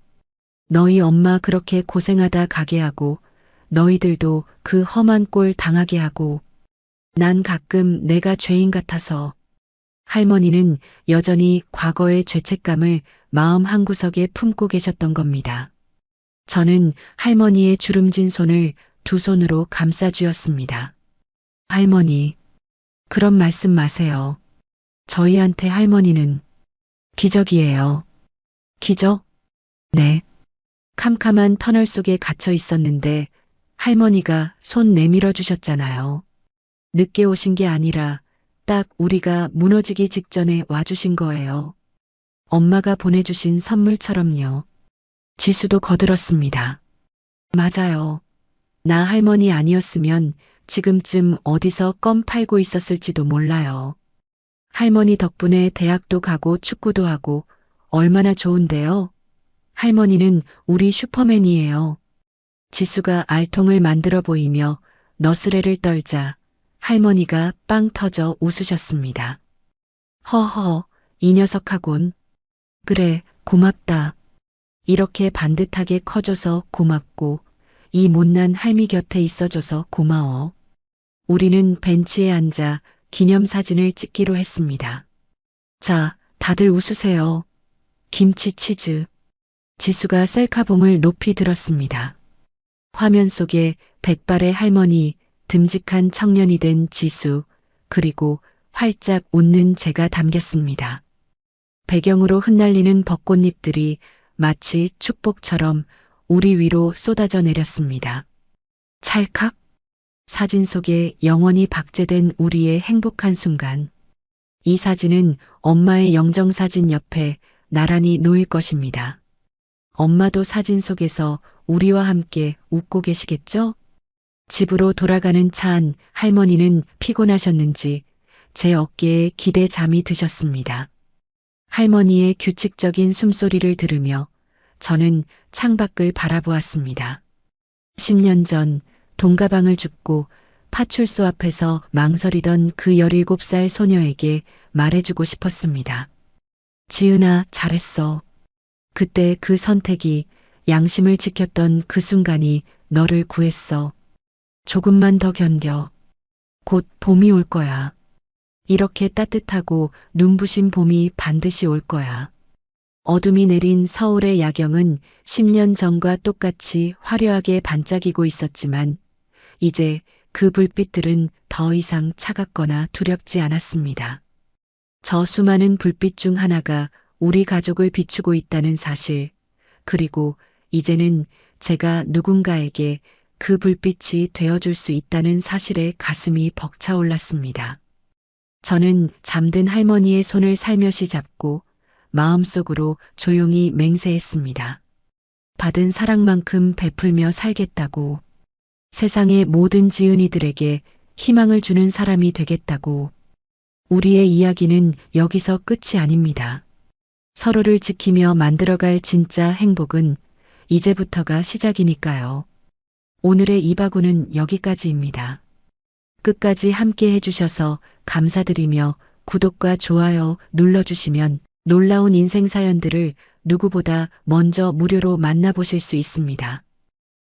너희 엄마 그렇게 고생하다 가게 하고 너희들도 그 험한 꼴 당하게 하고 난 가끔 내가 죄인 같아서. 할머니는 여전히 과거의 죄책감을 마음 한구석에 품고 계셨던 겁니다. 저는 할머니의 주름진 손을 두 손으로 감싸쥐었습니다. 할머니, 그런 말씀 마세요. 저희한테 할머니는 기적이에요. 기적? 네. 캄캄한 터널 속에 갇혀 있었는데 할머니가 손 내밀어 주셨잖아요. 늦게 오신 게 아니라 딱 우리가 무너지기 직전에 와주신 거예요. 엄마가 보내주신 선물처럼요. 지수도 거들었습니다. 맞아요. 나 할머니 아니었으면 지금쯤 어디서 껌 팔고 있었을지도 몰라요. 할머니 덕분에 대학도 가고 축구도 하고 얼마나 좋은데요. 할머니는 우리 슈퍼맨이에요. 지수가 알통을 만들어 보이며 너스레를 떨자 할머니가 빵 터져 웃으셨습니다. 허허, 이 녀석하곤. 그래, 고맙다. 이렇게 반듯하게 커줘서 고맙고 이 못난 할미 곁에 있어줘서 고마워. 우리는 벤치에 앉아 기념사진을 찍기로 했습니다. 자, 다들 웃으세요. 김치 치즈. 지수가 셀카봉을 높이 들었습니다. 화면 속에 백발의 할머니, 듬직한 청년이 된 지수, 그리고 활짝 웃는 제가 담겼습니다. 배경으로 흩날리는 벚꽃잎들이 마치 축복처럼 우리 위로 쏟아져 내렸습니다. 찰칵. 사진 속에 영원히 박제된 우리의 행복한 순간. 이 사진은 엄마의 영정사진 옆에 나란히 놓일 것입니다. 엄마도 사진 속에서 우리와 함께 웃고 계시겠죠? 집으로 돌아가는 차 안 할머니는 피곤하셨는지 제 어깨에 기대 잠이 드셨습니다. 할머니의 규칙적인 숨소리를 들으며 저는 창밖을 바라보았습니다. 10년 전 동가방을 줍고 파출소 앞에서 망설이던 그 17살 소녀에게 말해주고 싶었습니다. 지은아, 잘했어. 그때 그 선택이, 양심을 지켰던 그 순간이 너를 구했어. 조금만 더 견뎌. 곧 봄이 올 거야. 이렇게 따뜻하고 눈부신 봄이 반드시 올 거야. 어둠이 내린 서울의 야경은 10년 전과 똑같이 화려하게 반짝이고 있었지만 이제 그 불빛들은 더 이상 차갑거나 두렵지 않았습니다. 저 수많은 불빛 중 하나가 우리 가족을 비추고 있다는 사실, 그리고 이제는 제가 누군가에게 그 불빛이 되어줄 수 있다는 사실에 가슴이 벅차올랐습니다. 저는 잠든 할머니의 손을 살며시 잡고 마음속으로 조용히 맹세했습니다. 받은 사랑만큼 베풀며 살겠다고. 세상의 모든 지은이들에게 희망을 주는 사람이 되겠다고. 우리의 이야기는 여기서 끝이 아닙니다. 서로를 지키며 만들어갈 진짜 행복은 이제부터가 시작이니까요. 오늘의 이바구는 여기까지입니다. 끝까지 함께 해주셔서 감사드리며 구독과 좋아요 눌러주시면 놀라운 인생 사연들을 누구보다 먼저 무료로 만나보실 수 있습니다.